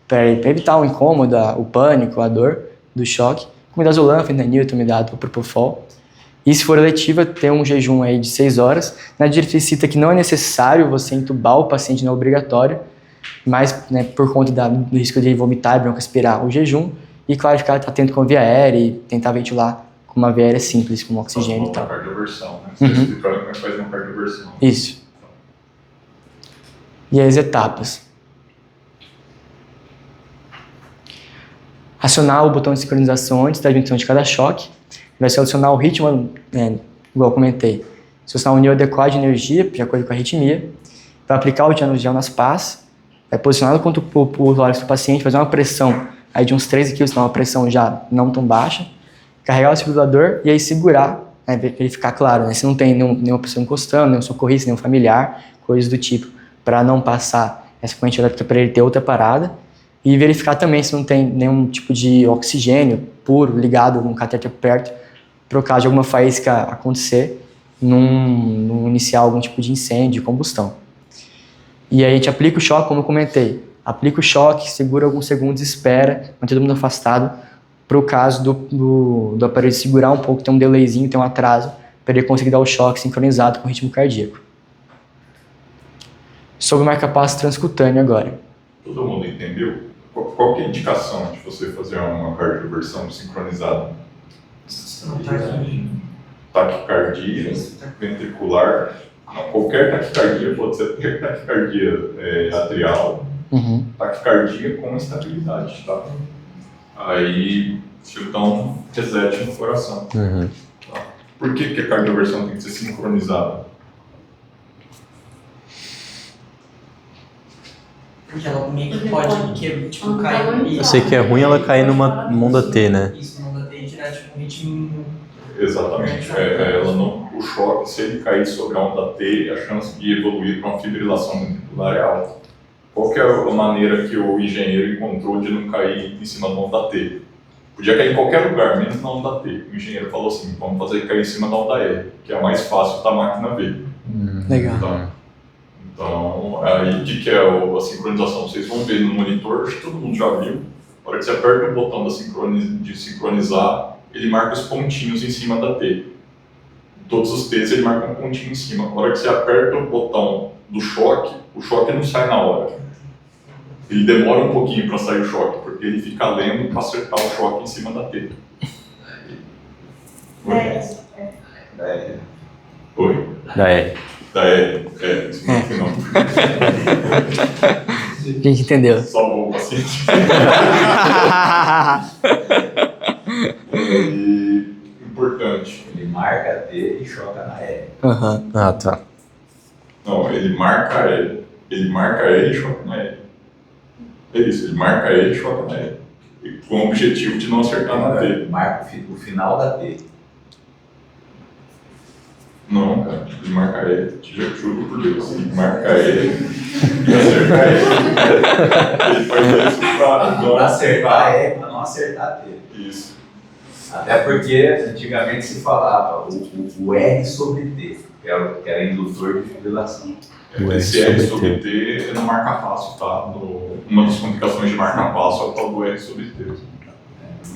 para evitar o incômodo, o pânico, a dor do choque. Com midazolam, fentanil, etomidato, propofol. E se for eletiva, ter um jejum aí de 6 horas. Na diretriz cita que não é necessário você entubar o paciente, não é obrigatório, mas por conta do risco de vomitar e broncoaspirar o jejum. E claro, ficar atento com a via aérea e tentar ventilar com uma via aérea simples, com oxigênio e tal. Cardioversão, né? Você explicaram como é que faz uma cardioversão. Isso. E as etapas. Acionar o botão de sincronização antes da admissão de cada choque. Vai selecionar o ritmo, igual eu comentei. Selecionar o nível adequado de energia, de acordo com a arritmia. Vai aplicar o gel nas pás. Vai posicioná-lo contra o tórax do paciente, fazer uma pressão aí de uns 13 kg, senão uma pressão já não tão baixa. Carregar o desfibrilador e aí segurar, verificar, claro, se não tem nenhuma pessoa encostando, nenhum socorrista, nenhum familiar, coisas do tipo, para não passar essa corrente elétrica para ele ter outra parada. E verificar também se não tem nenhum tipo de oxigênio puro ligado num catéter perto, para o caso de alguma faísca acontecer, não iniciar algum tipo de incêndio, combustão. E aí a gente aplica o choque, como eu comentei. Aplica o choque, segura alguns segundos, espera, mantém todo mundo afastado, para o caso do aparelho segurar um pouco, ter um delayzinho, ter um atraso, para ele conseguir dar o choque sincronizado com o ritmo cardíaco. Sobre o marca-passo transcutâneo agora. Todo mundo entendeu? Qual que é a indicação de você fazer uma cardioversão sincronizada? Taquicardia, ventricular, qualquer taquicardia, pode ser taquicardia atrial, taquicardia com estabilidade, tá? Aí, então, reset no coração. Tá? Por que a cardioversão tem que ser sincronizada? Porque ela meio que pode cair. Eu sei que é ruim ela cair numa onda T, né? Isso, numa onda T, tirar um ritmo. Exatamente. Ela não, o choque, se ele cair sobre a onda T, a chance de evoluir para uma fibrilação ventricular é alta. Qual que é a maneira que o engenheiro encontrou de não cair em cima da onda T? Podia cair em qualquer lugar, menos na onda T. O engenheiro falou assim, vamos fazer cair em cima da onda E, que é a mais fácil da máquina ver. Legal. Então, aí de que é a sincronização? Vocês vão ver no monitor, acho que todo mundo já viu. Na hora que você aperta o botão de sincronizar, ele marca os pontinhos em cima da T. Todos os T's ele marca um pontinho em cima. Na hora que você aperta o botão do choque, o choque não sai na hora. Ele demora um pouquinho para sair o choque, porque ele fica lendo para acertar o choque em cima da T. Oi? Da R. Da R. Isso não foi não. A gente entendeu. Salvou o paciente. E importante. Ele marca T e choca na R. Aham. Ah, tá. Não, ele marca E e choca na E. É isso, ele marca E e choca na E. E com o objetivo de não acertar na T. Marca o final da T. Não, cara, ele marca E, juro por Deus, ele marca E e acerta E. Ele faz isso pra não Acertar E para não acertar a T. Isso. Até porque antigamente se falava o R sobre T, que era indutor de fibrilação. Esse R sobre T é no marca-passo, tá? Uma das complicações de marca-passo é o tal do R sobre T. O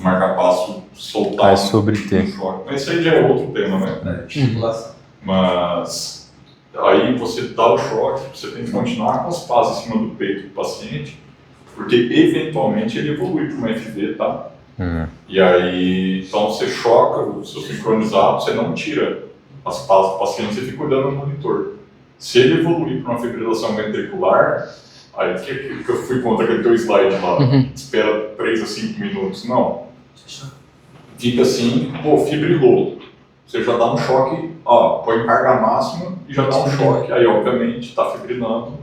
marca-passo soltar sobre T. um choque. Mas isso aí já é outro tema, né? Fibrilação. Mas aí você dá o choque, você tem que continuar com as pás em cima do peito do paciente, porque eventualmente ele evolui para uma FV, tá? E aí, então você choca o seu sincronizado, você não tira as pás do paciente, você fica olhando no monitor. Se ele evoluir para uma fibrilação ventricular, aí que eu fui contra aquele teu slide lá, espera 3 a 5 minutos, não. Fica assim, pô, fibrilou. Você já dá um choque, põe carga máxima e já dá um choque. Aí, obviamente, está fibrilando,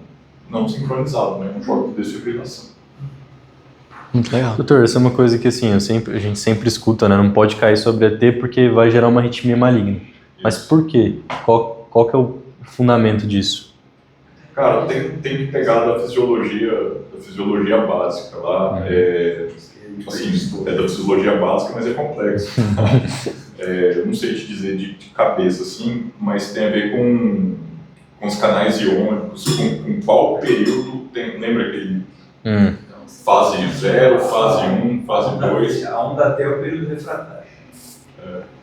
não sincronizado, né? Um choque de desfibrilação. Muito legal. Doutor, essa é uma coisa que assim, a gente sempre escuta, né? Não pode cair sobre a T porque vai gerar uma arritmia maligna. Mas por quê? Qual que é o fundamento disso? Cara, tem que pegar da fisiologia básica lá. Assim, é da fisiologia básica, mas é complexo. Eu não sei te dizer de cabeça, assim, mas tem a ver com os canais iônicos, com qual período tem. Lembra aquele fase 0, fase 1, fase 2? A onda T é o período refratário.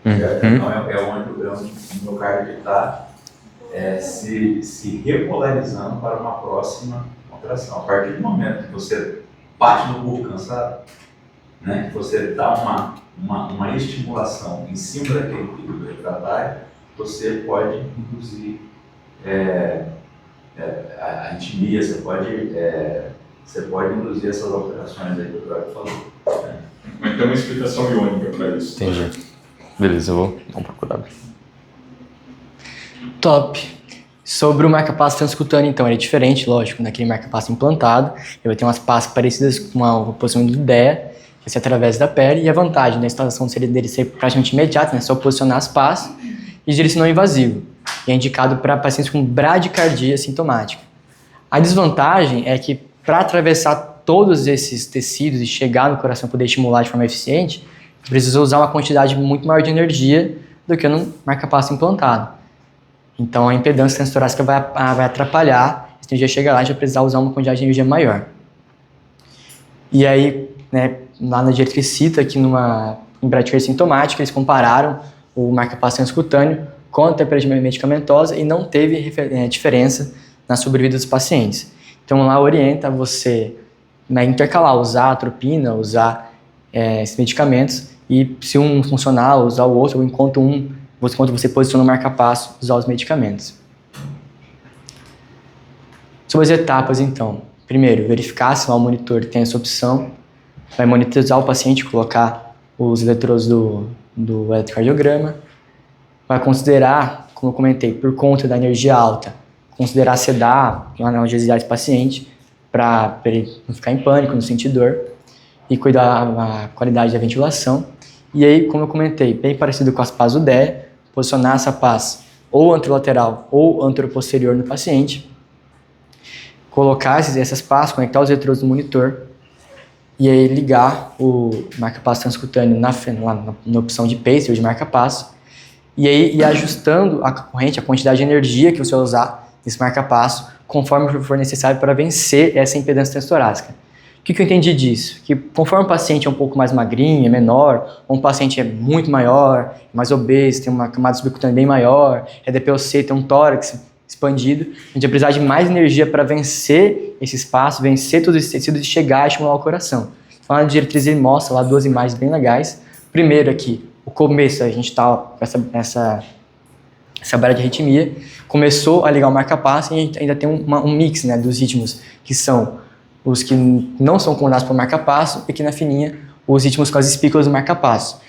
Então é onde o miocárdio está se repolarizando para uma próxima contração. A partir do momento que você bate no burro cansado, né, que você dá uma estimulação em cima daquele período refratário, você pode induzir a arritmia, você pode induzir essas alterações aí que o Eduardo falou. Né? Mas tem uma explicação iônica para isso. Entendi. Beleza, vamos procurar. Top. Sobre o marca-passo transcutâneo, então, ele é diferente, lógico, daquele marca-passo implantado. Ele vai ter umas passas parecidas com uma posição de DEA, que se atravessa da pele, e a vantagem da instalação dele ser praticamente imediata, né? Só posicionar as passas, e direção não invasivo. E é indicado para pacientes com bradicardia sintomática. A desvantagem é que, para atravessar todos esses tecidos e chegar no coração, poder estimular de forma eficiente, precisa usar uma quantidade muito maior de energia do que no marca-passo implantado. Então a impedância transtorácica vai atrapalhar, se a energia chega lá, a gente vai precisar usar uma quantidade de energia maior. E aí, né, lá na diretriz cita que em bradicardia sintomática, eles compararam o marca-passo transcutâneo com a terapia medicamentosa e não teve diferença na sobrevida dos pacientes. Então lá orienta você, né, intercalar, usar a atropina, usar esses medicamentos, e se um funcionar, usar o outro, ou enquanto você posiciona o marca-passo, usar os medicamentos. Sobre as etapas, então. Primeiro, verificar se o monitor tem essa opção. Vai monitorizar o paciente, colocar os eletrodos do eletrocardiograma. Vai considerar, como eu comentei, por conta da energia alta, considerar sedar, analgesiar esse paciente, para ele não ficar em pânico, não sentir dor, e cuidar da qualidade da ventilação. E aí, como eu comentei, bem parecido com as pás do DE, posicionar essa pás ou anterolateral ou anteroposterior no paciente, colocar essas pás, conectar os eletrodos no monitor, e aí ligar o marca-passo transcutâneo na opção de pacer, de marca-passo, e aí ir ajustando a corrente, a quantidade de energia que você vai usar nesse marca-passo, conforme for necessário para vencer essa impedância transtorácica. O que eu entendi disso? Que conforme o paciente é um pouco mais magrinho, é menor, ou um paciente é muito maior, mais obeso, tem uma camada subcutânea bem maior, é DPOC, tem um tórax expandido, a gente vai precisar de mais energia para vencer esse espaço, vencer todos esses tecidos e chegar a estimular o coração. Então, a diretriz ele mostra lá 2 imagens bem legais. Primeiro aqui, o começo, a gente estava com essa barra de arritmia, começou a ligar o marca-passo e a gente ainda tem um mix, né, dos ritmos que são os que não são comandados por marca-passo e aqui na fininha os ritmos com as espículas do marca-passo.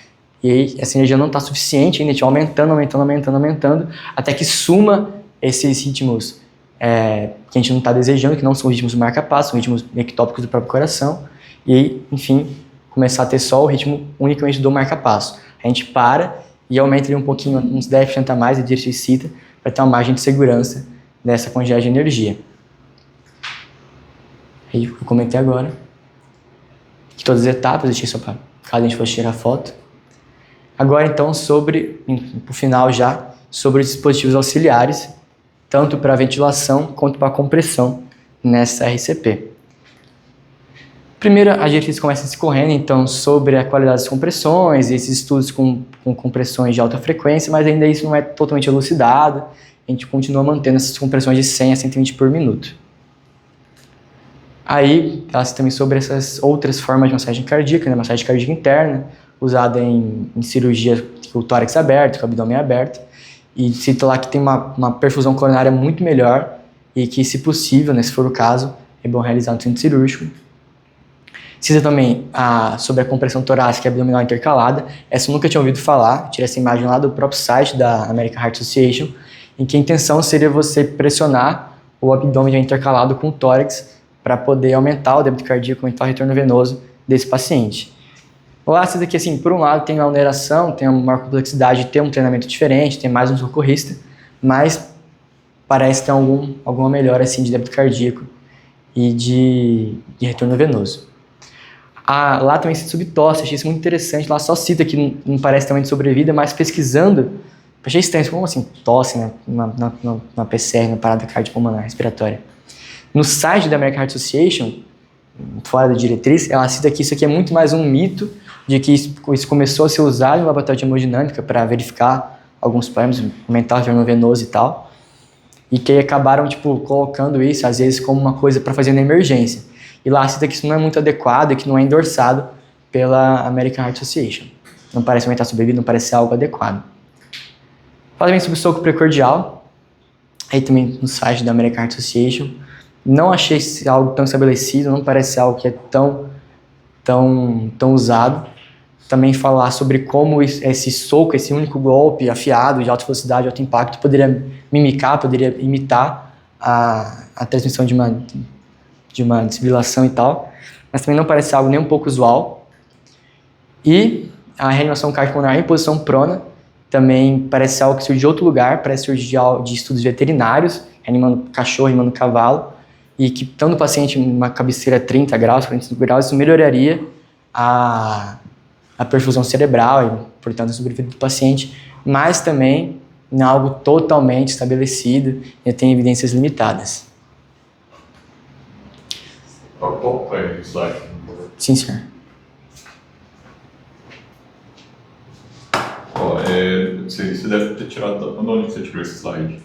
E aí essa energia não está suficiente, ainda a gente vai aumentando, até que suma esses ritmos que a gente não está desejando, que não são ritmos do marca-passo, são ritmos ectópicos do próprio coração, e aí, enfim, começar a ter só o ritmo unicamente do marca-passo. A gente para e aumenta ali um pouquinho, uns 10% a mais de diástole cita, para ter uma margem de segurança dessa quantidade de energia. Aí eu comentei agora que todas as etapas, deixei só para caso a gente fosse tirar foto. Agora então pro final já, sobre os dispositivos auxiliares, tanto para ventilação quanto para compressão nessa RCP. Primeiro, a diretriz começa discorrendo, então, sobre a qualidade das compressões, esses estudos com compressões de alta frequência, mas ainda isso não é totalmente elucidado, a gente continua mantendo essas compressões de 100 a 120 por minuto. Aí, elas também sobre essas outras formas de massagem cardíaca, né, massagem cardíaca interna, usada em cirurgia com o tórax aberto, com o abdômen aberto, e cita lá que tem uma perfusão coronária muito melhor e que, se possível, né, se for o caso, é bom realizar no centro cirúrgico. Cita também sobre a compressão torácica e abdominal intercalada. Essa eu nunca tinha ouvido falar, tirei essa imagem lá do próprio site da American Heart Association, em que a intenção seria você pressionar o abdômen intercalado com o tórax para poder aumentar o débito cardíaco, aumentar o retorno venoso desse paciente. Lá, cita que, assim, por um lado tem a oneração, tem uma maior complexidade de ter um treinamento diferente, tem mais um socorrista, mas parece ter alguma melhora assim, de débito cardíaco e de retorno venoso. Lá também cita sobre tosse, achei isso muito interessante. Lá só cita que não parece também de sobrevida, mas pesquisando, achei estranho, como assim, tosse, né, na PCR, na parada cardiopulmonar respiratória. No site da American Heart Association, fora da diretriz, ela cita que isso aqui é muito mais um mito de que isso começou a ser usado no laboratório de hemodinâmica para verificar alguns problemas, aumentar o retorno venoso e tal, e que aí acabaram colocando isso, às vezes, como uma coisa para fazer na emergência. E lá cita que isso não é muito adequado e que não é endossado pela American Heart Association. Não parece aumentar a sobrevida, não parece ser algo adequado. Fala também sobre o soco precordial, aí também no site da American Heart Association. Não achei algo tão estabelecido, não parece algo que é tão usado. Também falar sobre como esse soco, esse único golpe afiado, de alta velocidade, alto impacto, poderia imitar a transmissão de uma desfibrilação e tal, mas também não parece algo nem um pouco usual. E a reanimação cardiopulmonar em posição prona também parece algo que surge de outro lugar, parece surgir de estudos veterinários, reanimando cachorro, reanimando cavalo, e que estando o paciente em uma cabeceira 30 graus, 45 graus, isso melhoraria a perfusão cerebral e, portanto, a sobrevida do paciente, mas também em algo totalmente estabelecido e tem evidências limitadas. Slide. Sim, senhor. Você deve ter tirado de onde você tirou esse slide?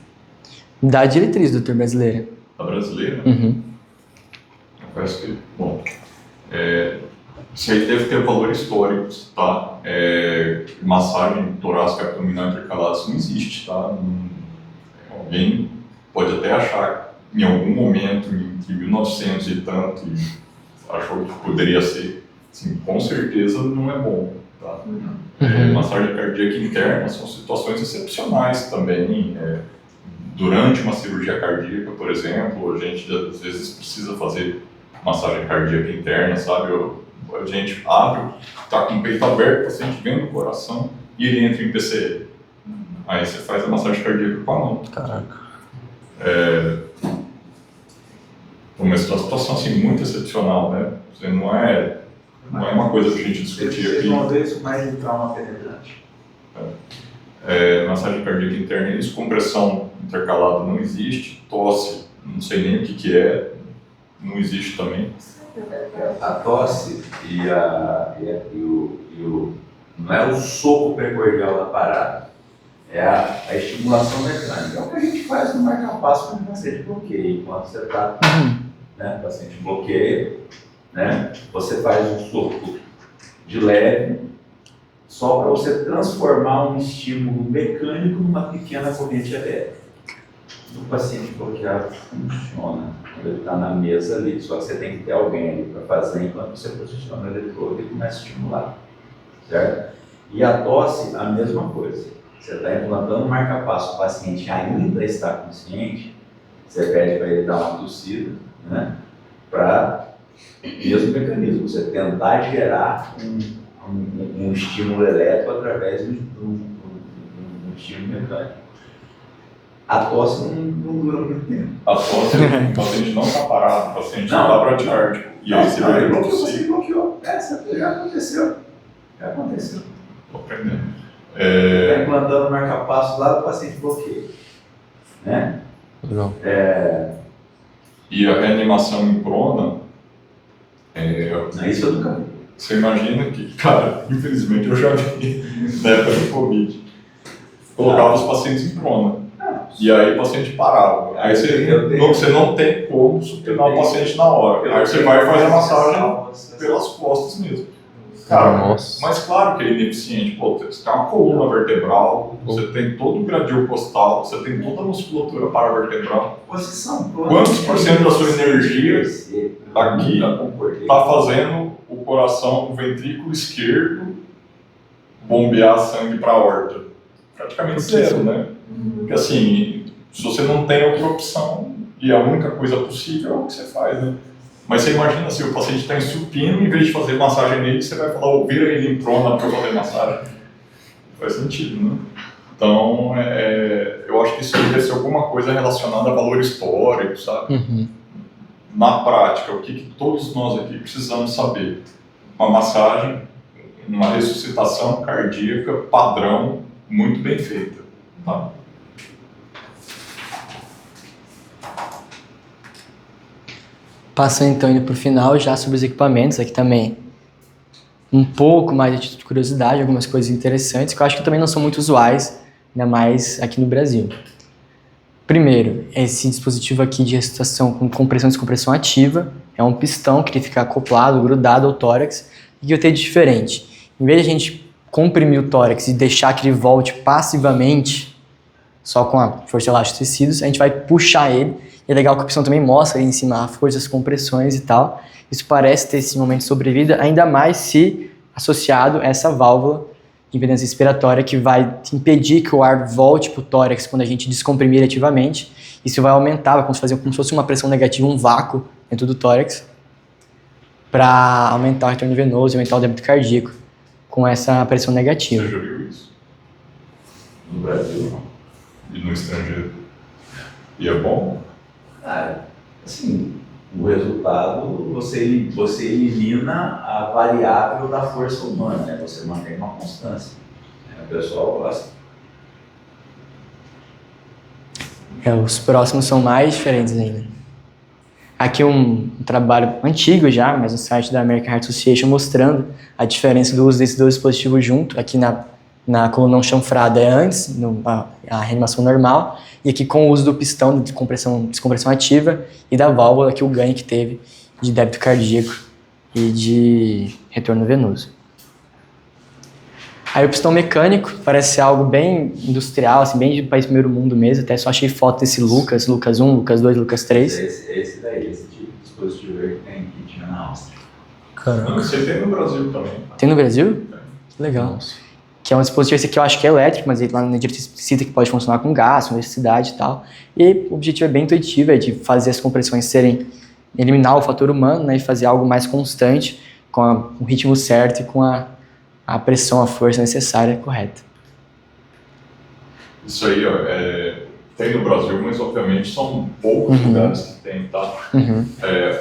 Da diretriz, doutor, brasileira. Da brasileira? Uhum. Parece que, bom, isso aí deve ter valores históricos, tá? Massagem torácica abdominal intercalada, isso não existe, tá? Alguém pode até achar em algum momento, entre 1900 e tanto, achou que poderia ser. Assim, com certeza não é bom. Tá? Massagem cardíaca interna são situações excepcionais também. Durante uma cirurgia cardíaca, por exemplo, a gente às vezes precisa fazer massagem cardíaca interna, sabe? A gente abre, está com o peito aberto, o paciente vem no coração e ele entra em PCE. Aí você faz a massagem cardíaca com a mão. Caraca. Uma situação assim, muito excepcional, né? Não é uma coisa que a gente discutia aqui. Vocês vão ver isso mais em trauma penetrante. Massagem cardíaca interna, descompressão intercalada não existe, tosse, não sei nem o que é, não existe também. A tosse não é o soco precordial da parada, é a estimulação mecânica. É o que a gente faz no marca-passo quando o paciente bloqueia. Enquanto você está, né, o paciente bloqueia, né, você faz um soco de leve, só para você transformar um estímulo mecânico numa pequena corrente elétrica. O paciente bloqueado funciona quando ele está na mesa ali, só que você tem que ter alguém ali para fazer enquanto você posiciona o eletrodo e começa a estimular, certo? E a tosse, a mesma coisa. Você está implantando um marca-passo, o paciente ainda está consciente, você pede para ele dar uma tossida, né? Para mesmo mecanismo, você tentar gerar um estímulo elétrico através de um estímulo mecânico. A tosse não dura muito tempo. A tosse, o paciente não está parado, o paciente não está praticárdico. E aí você vai Você bloqueou. Já aconteceu. Estou aprendendo. Está implantando o marca-passo lá, o paciente bloqueia. Né? Legal. E a reanimação em prona, Isso eu nunca vi. você imagina que, cara, infelizmente eu já vi na época do Covid, colocava os pacientes em prona. E aí o paciente parava. Aí você não tem como suportar o paciente na hora. Aí você vai fazer a massagem pelas costas mesmo. Cara, Nossa. mas claro que é ineficiente. Pô, você tem uma coluna vertebral, você tem todo o gradil costal, você tem toda a musculatura paravertebral. Posição. Quantos por cento da sua energia aqui está fazendo o coração, o ventrículo esquerdo, bombear sangue para a aorta? Praticamente zero, né? Porque assim, se você não tem outra opção e a única coisa possível é o que você faz, né? Mas você imagina se o paciente está em supino, em vez de fazer massagem nele, você vai falar, vira ele em prona para fazer massagem. Faz sentido, né? Então, eu acho que isso deve ser alguma coisa relacionada a valor histórico, sabe? Uhum. Na prática, o que todos nós aqui precisamos saber? Uma massagem, uma ressuscitação cardíaca padrão, muito bem feita, tá? Passando então indo para o final, já sobre os equipamentos, aqui também um pouco mais de curiosidade, algumas coisas interessantes, que eu acho que também não são muito usuais, ainda mais aqui no Brasil. Primeiro, esse dispositivo aqui de ressuscitação com compressão e descompressão ativa, é um pistão que ele fica acoplado, grudado ao tórax, e o que eu tenho de diferente? Em vez de a gente comprimir o tórax e deixar que ele volte passivamente, só com a força elástica dos tecidos, a gente vai puxar ele. E é legal que a opção também mostra aí em cima a força das compressões e tal. Isso parece ter esse momento de sobrevida, ainda mais se associado a essa válvula de impedância respiratória que vai impedir que o ar volte para o tórax quando a gente descomprimir ativamente. Isso vai aumentar, vai fazer como se fosse uma pressão negativa, um vácuo dentro do tórax, para aumentar o retorno venoso e aumentar o débito cardíaco com essa pressão negativa. Você já viu isso? No Brasil, não. E no estrangeiro? E é bom? Assim, o resultado, você elimina a variável da força humana, né? Você mantém uma constância. O pessoal gosta. Os próximos são mais diferentes ainda. Aqui um trabalho antigo já, mas no site da American Heart Association mostrando a diferença do uso desses dois dispositivos junto. Aqui na coluna chanfrada é antes, a reanimação normal, e aqui com o uso do pistão de descompressão ativa e da válvula, que o ganho que teve de débito cardíaco e de retorno venoso. Aí o pistão mecânico parece ser algo bem industrial, assim, bem de país primeiro mundo mesmo, até só achei foto desse Lucas 1, Lucas 2, Lucas 3. Esse tipo de dispositivo aí que tinha na Áustria. Caramba. Você tem no Brasil também. Tem no Brasil? Legal. Que é um dispositivo esse aqui eu acho que é elétrico, mas ele lá na diretriz cita que pode funcionar com gás, com eletricidade e tal. E o objetivo é bem intuitivo, é de fazer as compressões eliminar o fator humano, né, e fazer algo mais constante, com o ritmo certo e com a pressão, a força necessária correta. Isso aí, ó, tem no Brasil, mas obviamente são poucos lugares que tem, tá?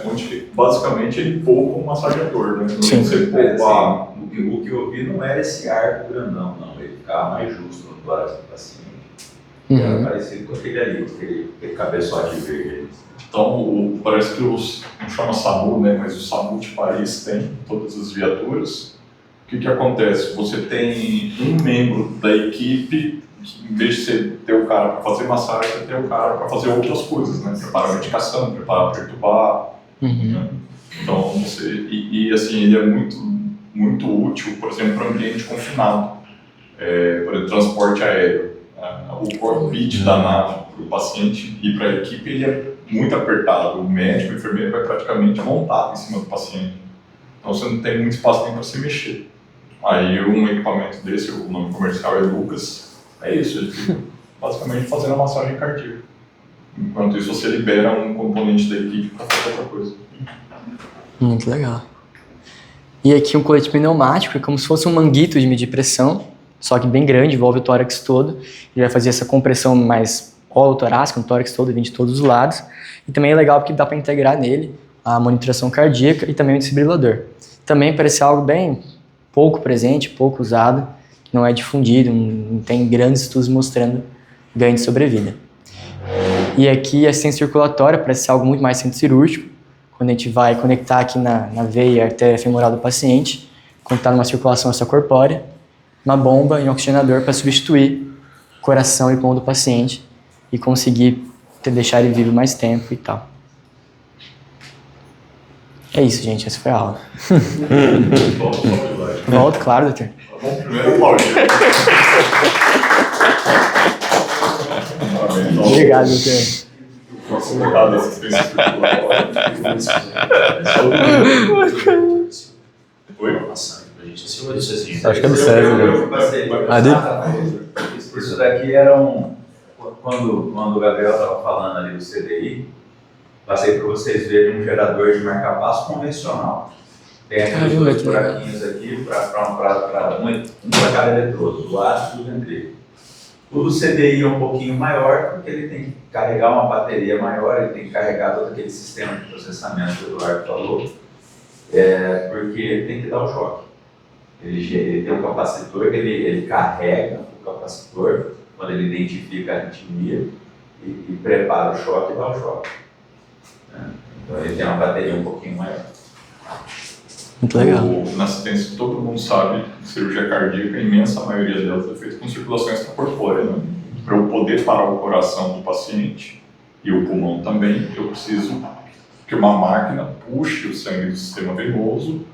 Onde basicamente ele poupa um massageador, né? Sim. Você poupar. O que eu vi não era esse arco grandão, não. Ele ficava mais justo no tórax do paciente. Era parecido com aquele ali, aquele cabeçote verde. Então, parece que não chama SAMU, né? Mas o SAMU de Paris tem todas as viaturas. O que acontece? Você tem um membro da equipe, em vez de você ter o cara para fazer massagem, você tem o cara para fazer outras coisas, né? Preparar a medicação, preparar perturbar. Né? Então, assim, ele é muito muito útil, por exemplo, para ambiente confinado, por exemplo, transporte aéreo. O cockpit da nave para o paciente e para a equipe ele é muito apertado. O médico, o enfermeiro vai praticamente montado em cima do paciente. Então você não tem muito espaço nem para se mexer. Aí um equipamento desse, o nome comercial é Lucas, é isso, ele fica basicamente fazendo a massagem cardíaca. Enquanto isso você libera um componente da equipe para fazer outra coisa. Muito legal. E aqui um colete pneumático, é como se fosse um manguito de medir pressão, só que bem grande, envolve o tórax todo. Ele vai fazer essa compressão mais colo-torácica, no tórax todo, vem de todos os lados. E também é legal porque dá para integrar nele a monitoração cardíaca e também o desfibrilador. Também parece algo bem pouco presente, pouco usado, que não é difundido, não tem grandes estudos mostrando ganho de sobrevida. E aqui a assistência circulatória parece ser algo muito mais centro cirúrgico, quando a gente vai conectar aqui na veia e artéria femoral do paciente, quando está numa circulação extracorpórea, uma bomba e um oxigenador para substituir o coração e pulmão do paciente e conseguir deixar ele vivo mais tempo e tal. É isso, gente. Essa foi a aula. Volto, claro, doutor. Bom, primeiro aplaudir. Obrigado, doutor. Nossa, metade da assistência circulatória. Oi? Acho que é do César. Eu passei. Isso daqui era quando o Gabriel estava falando ali do CDI, passei para vocês verem um gerador de marca-passo convencional. Tem aqueles dois buraquinhos aqui um para cada eletrodo, do ácido e do ventrículo. O do CDI é um pouquinho maior, porque ele tem que carregar uma bateria maior, ele tem que carregar todo aquele sistema de processamento que o Eduardo falou, porque ele tem que dar o choque. Ele tem um capacitor, ele carrega o capacitor quando ele identifica a arritmia e prepara o choque e dá o choque. Então ele tem uma bateria um pouquinho maior. Muito legal. Na assistência, todo mundo sabe que cirurgia cardíaca, a imensa maioria delas é feita com circulação extracorpórea. Né? Para eu poder parar o coração do paciente e o pulmão também, eu preciso que uma máquina puxe o sangue do sistema venoso,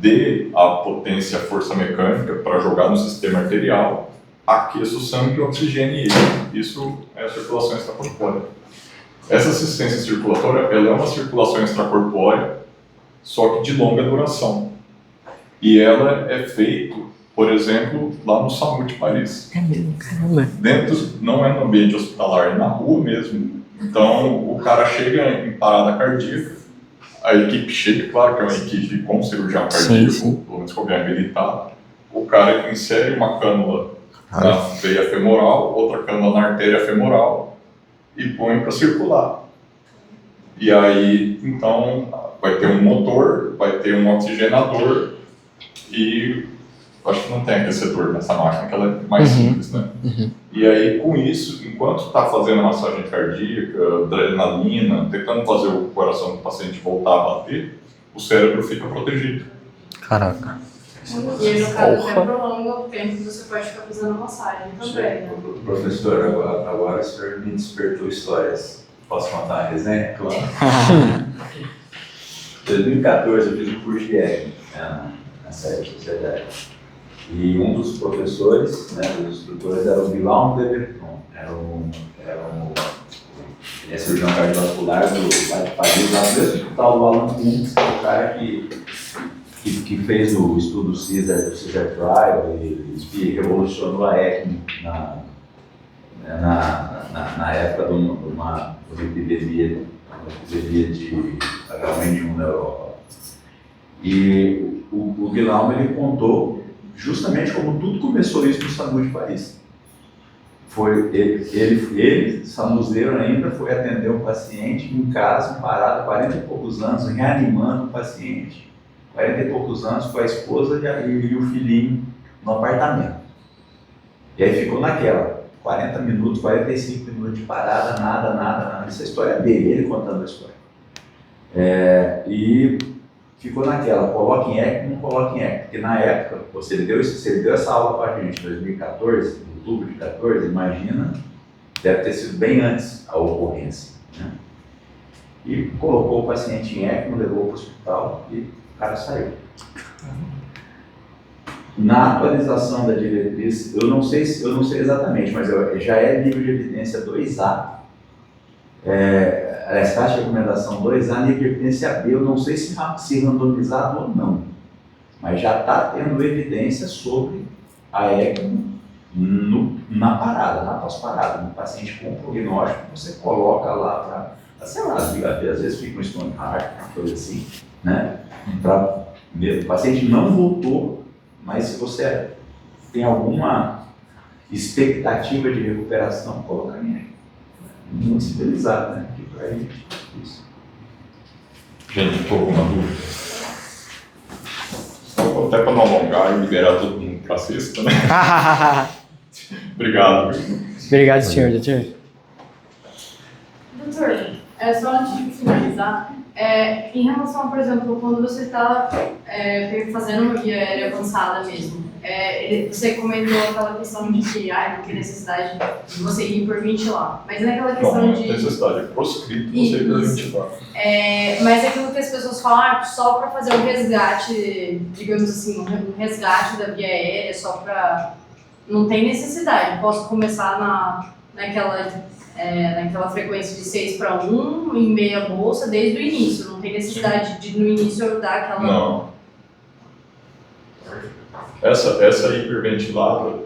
dê a potência, a força mecânica para jogar no sistema arterial, aqueça o sangue e oxigene ele. Isso é a circulação extracorpórea. Essa assistência circulatória, ela é uma circulação extracorpórea, só que de longa duração. E ela é feita, por exemplo, lá no SAMU de Paris. É mesmo, caramba. Dentro, não é no ambiente hospitalar, é na rua mesmo. Então, o cara chega em parada cardíaca, a equipe chega, claro que é uma equipe com cirurgião cardíaco, pelo menos com alguém habilitado. O cara insere uma cânula na veia femoral, outra cânula na artéria femoral e põe para circular. E aí, então, vai ter um motor, vai ter um oxigenador e acho que não tem aquecedor nessa máquina, que ela é mais simples, né? E aí, com isso, enquanto está fazendo a massagem cardíaca, adrenalina, tentando fazer o coração do paciente voltar a bater, o cérebro fica protegido. Caraca. E aí, no caso, até prolonga o tempo que você pode ficar fazendo massagem também, né? Professor, agora o senhor me despertou histórias. Posso contar uma resenha? Claro. Em 2014 eu fiz um curso de ECMO, na série de sociedade. E um dos professores, dos instrutores, era o Guilherme Leverton. Ele é cirurgião cardiovascular lá de Paris, lá no mesmo hospital do Alan Kuntz, o cara que fez o estudo Caesar Trial e revolucionou a ECMO na época de uma epidemia de H1N1 na Europa. E o Guilherme ele contou justamente como tudo começou isso no SAMU de Paris. Foi ele, samuzeiro ainda, foi atender um paciente em casa, parado, 40 e poucos anos, reanimando o paciente. 40 e poucos anos com a esposa e o filhinho no apartamento. E aí ficou naquela, 40 minutos, 45 minutos de parada, nada. Essa história é dele, ele contando a história. E ficou naquela, coloca em ECMO, não coloca em ECMO. Porque na época, se ele deu essa aula para a gente em 2014, em outubro de 2014, imagina, deve ter sido bem antes a ocorrência. Né? E colocou o paciente em ECMO, levou para o hospital e o cara saiu. Na atualização da diretriz, eu não sei exatamente, mas já é nível de evidência 2A. Aliás, taxa de recomendação 2A, nível de evidência B, eu não sei se randomizado ou não, mas já está tendo evidência sobre a ECMO na parada, na pós-parada, no paciente com prognóstico, você coloca lá para, sei lá, às vezes fica um stone heart, uma coisa assim, né? O paciente não voltou, mas se você tem alguma expectativa de recuperação, coloca em ECMO. Muito civilizado, né? Aqui pra gente, isso. Gente, estou com uma dúvida. Só até para não alongar e liberar todo mundo para sexta, né? Obrigado. Obrigado, senhor, doutor. Doutor, só antes de finalizar, em relação, por exemplo, quando você está fazendo uma via aérea avançada mesmo, você comentou aquela questão de que não tem necessidade de você ir por ventilar, mas naquela questão não, de... Não, necessidade, é proscrito você ir por ventilar. Mas aquilo que as pessoas falam, só para fazer um resgate, digamos assim, um resgate da via aérea, só para... Não tem necessidade, posso começar naquela frequência de 6:1, em meia bolsa, desde o início. Não tem necessidade de, no início, eu dar aquela... Não. Essa hiperventilada,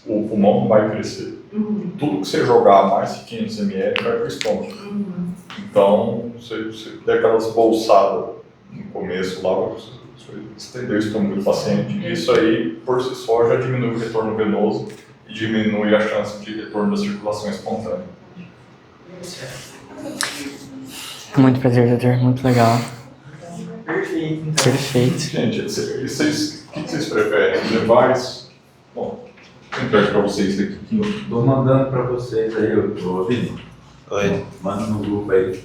o pulmão não vai crescer. Uhum. Tudo que você jogar mais de 500 ml vai para o estômago. Uhum. Então, você der aquelas bolsadas no começo lá, você estender o estômago do paciente. E isso aí, por si só, já diminui o retorno venoso e diminui a chance de retorno da circulação espontânea. Muito prazer, doutor. Muito legal. Perfeito, então. Perfeito. Gente, o que vocês preferem? Levar isso? Bom, eu entrego para vocês aqui. Estou mandando para vocês aí, ô Vini. Oi. Manda no grupo aí.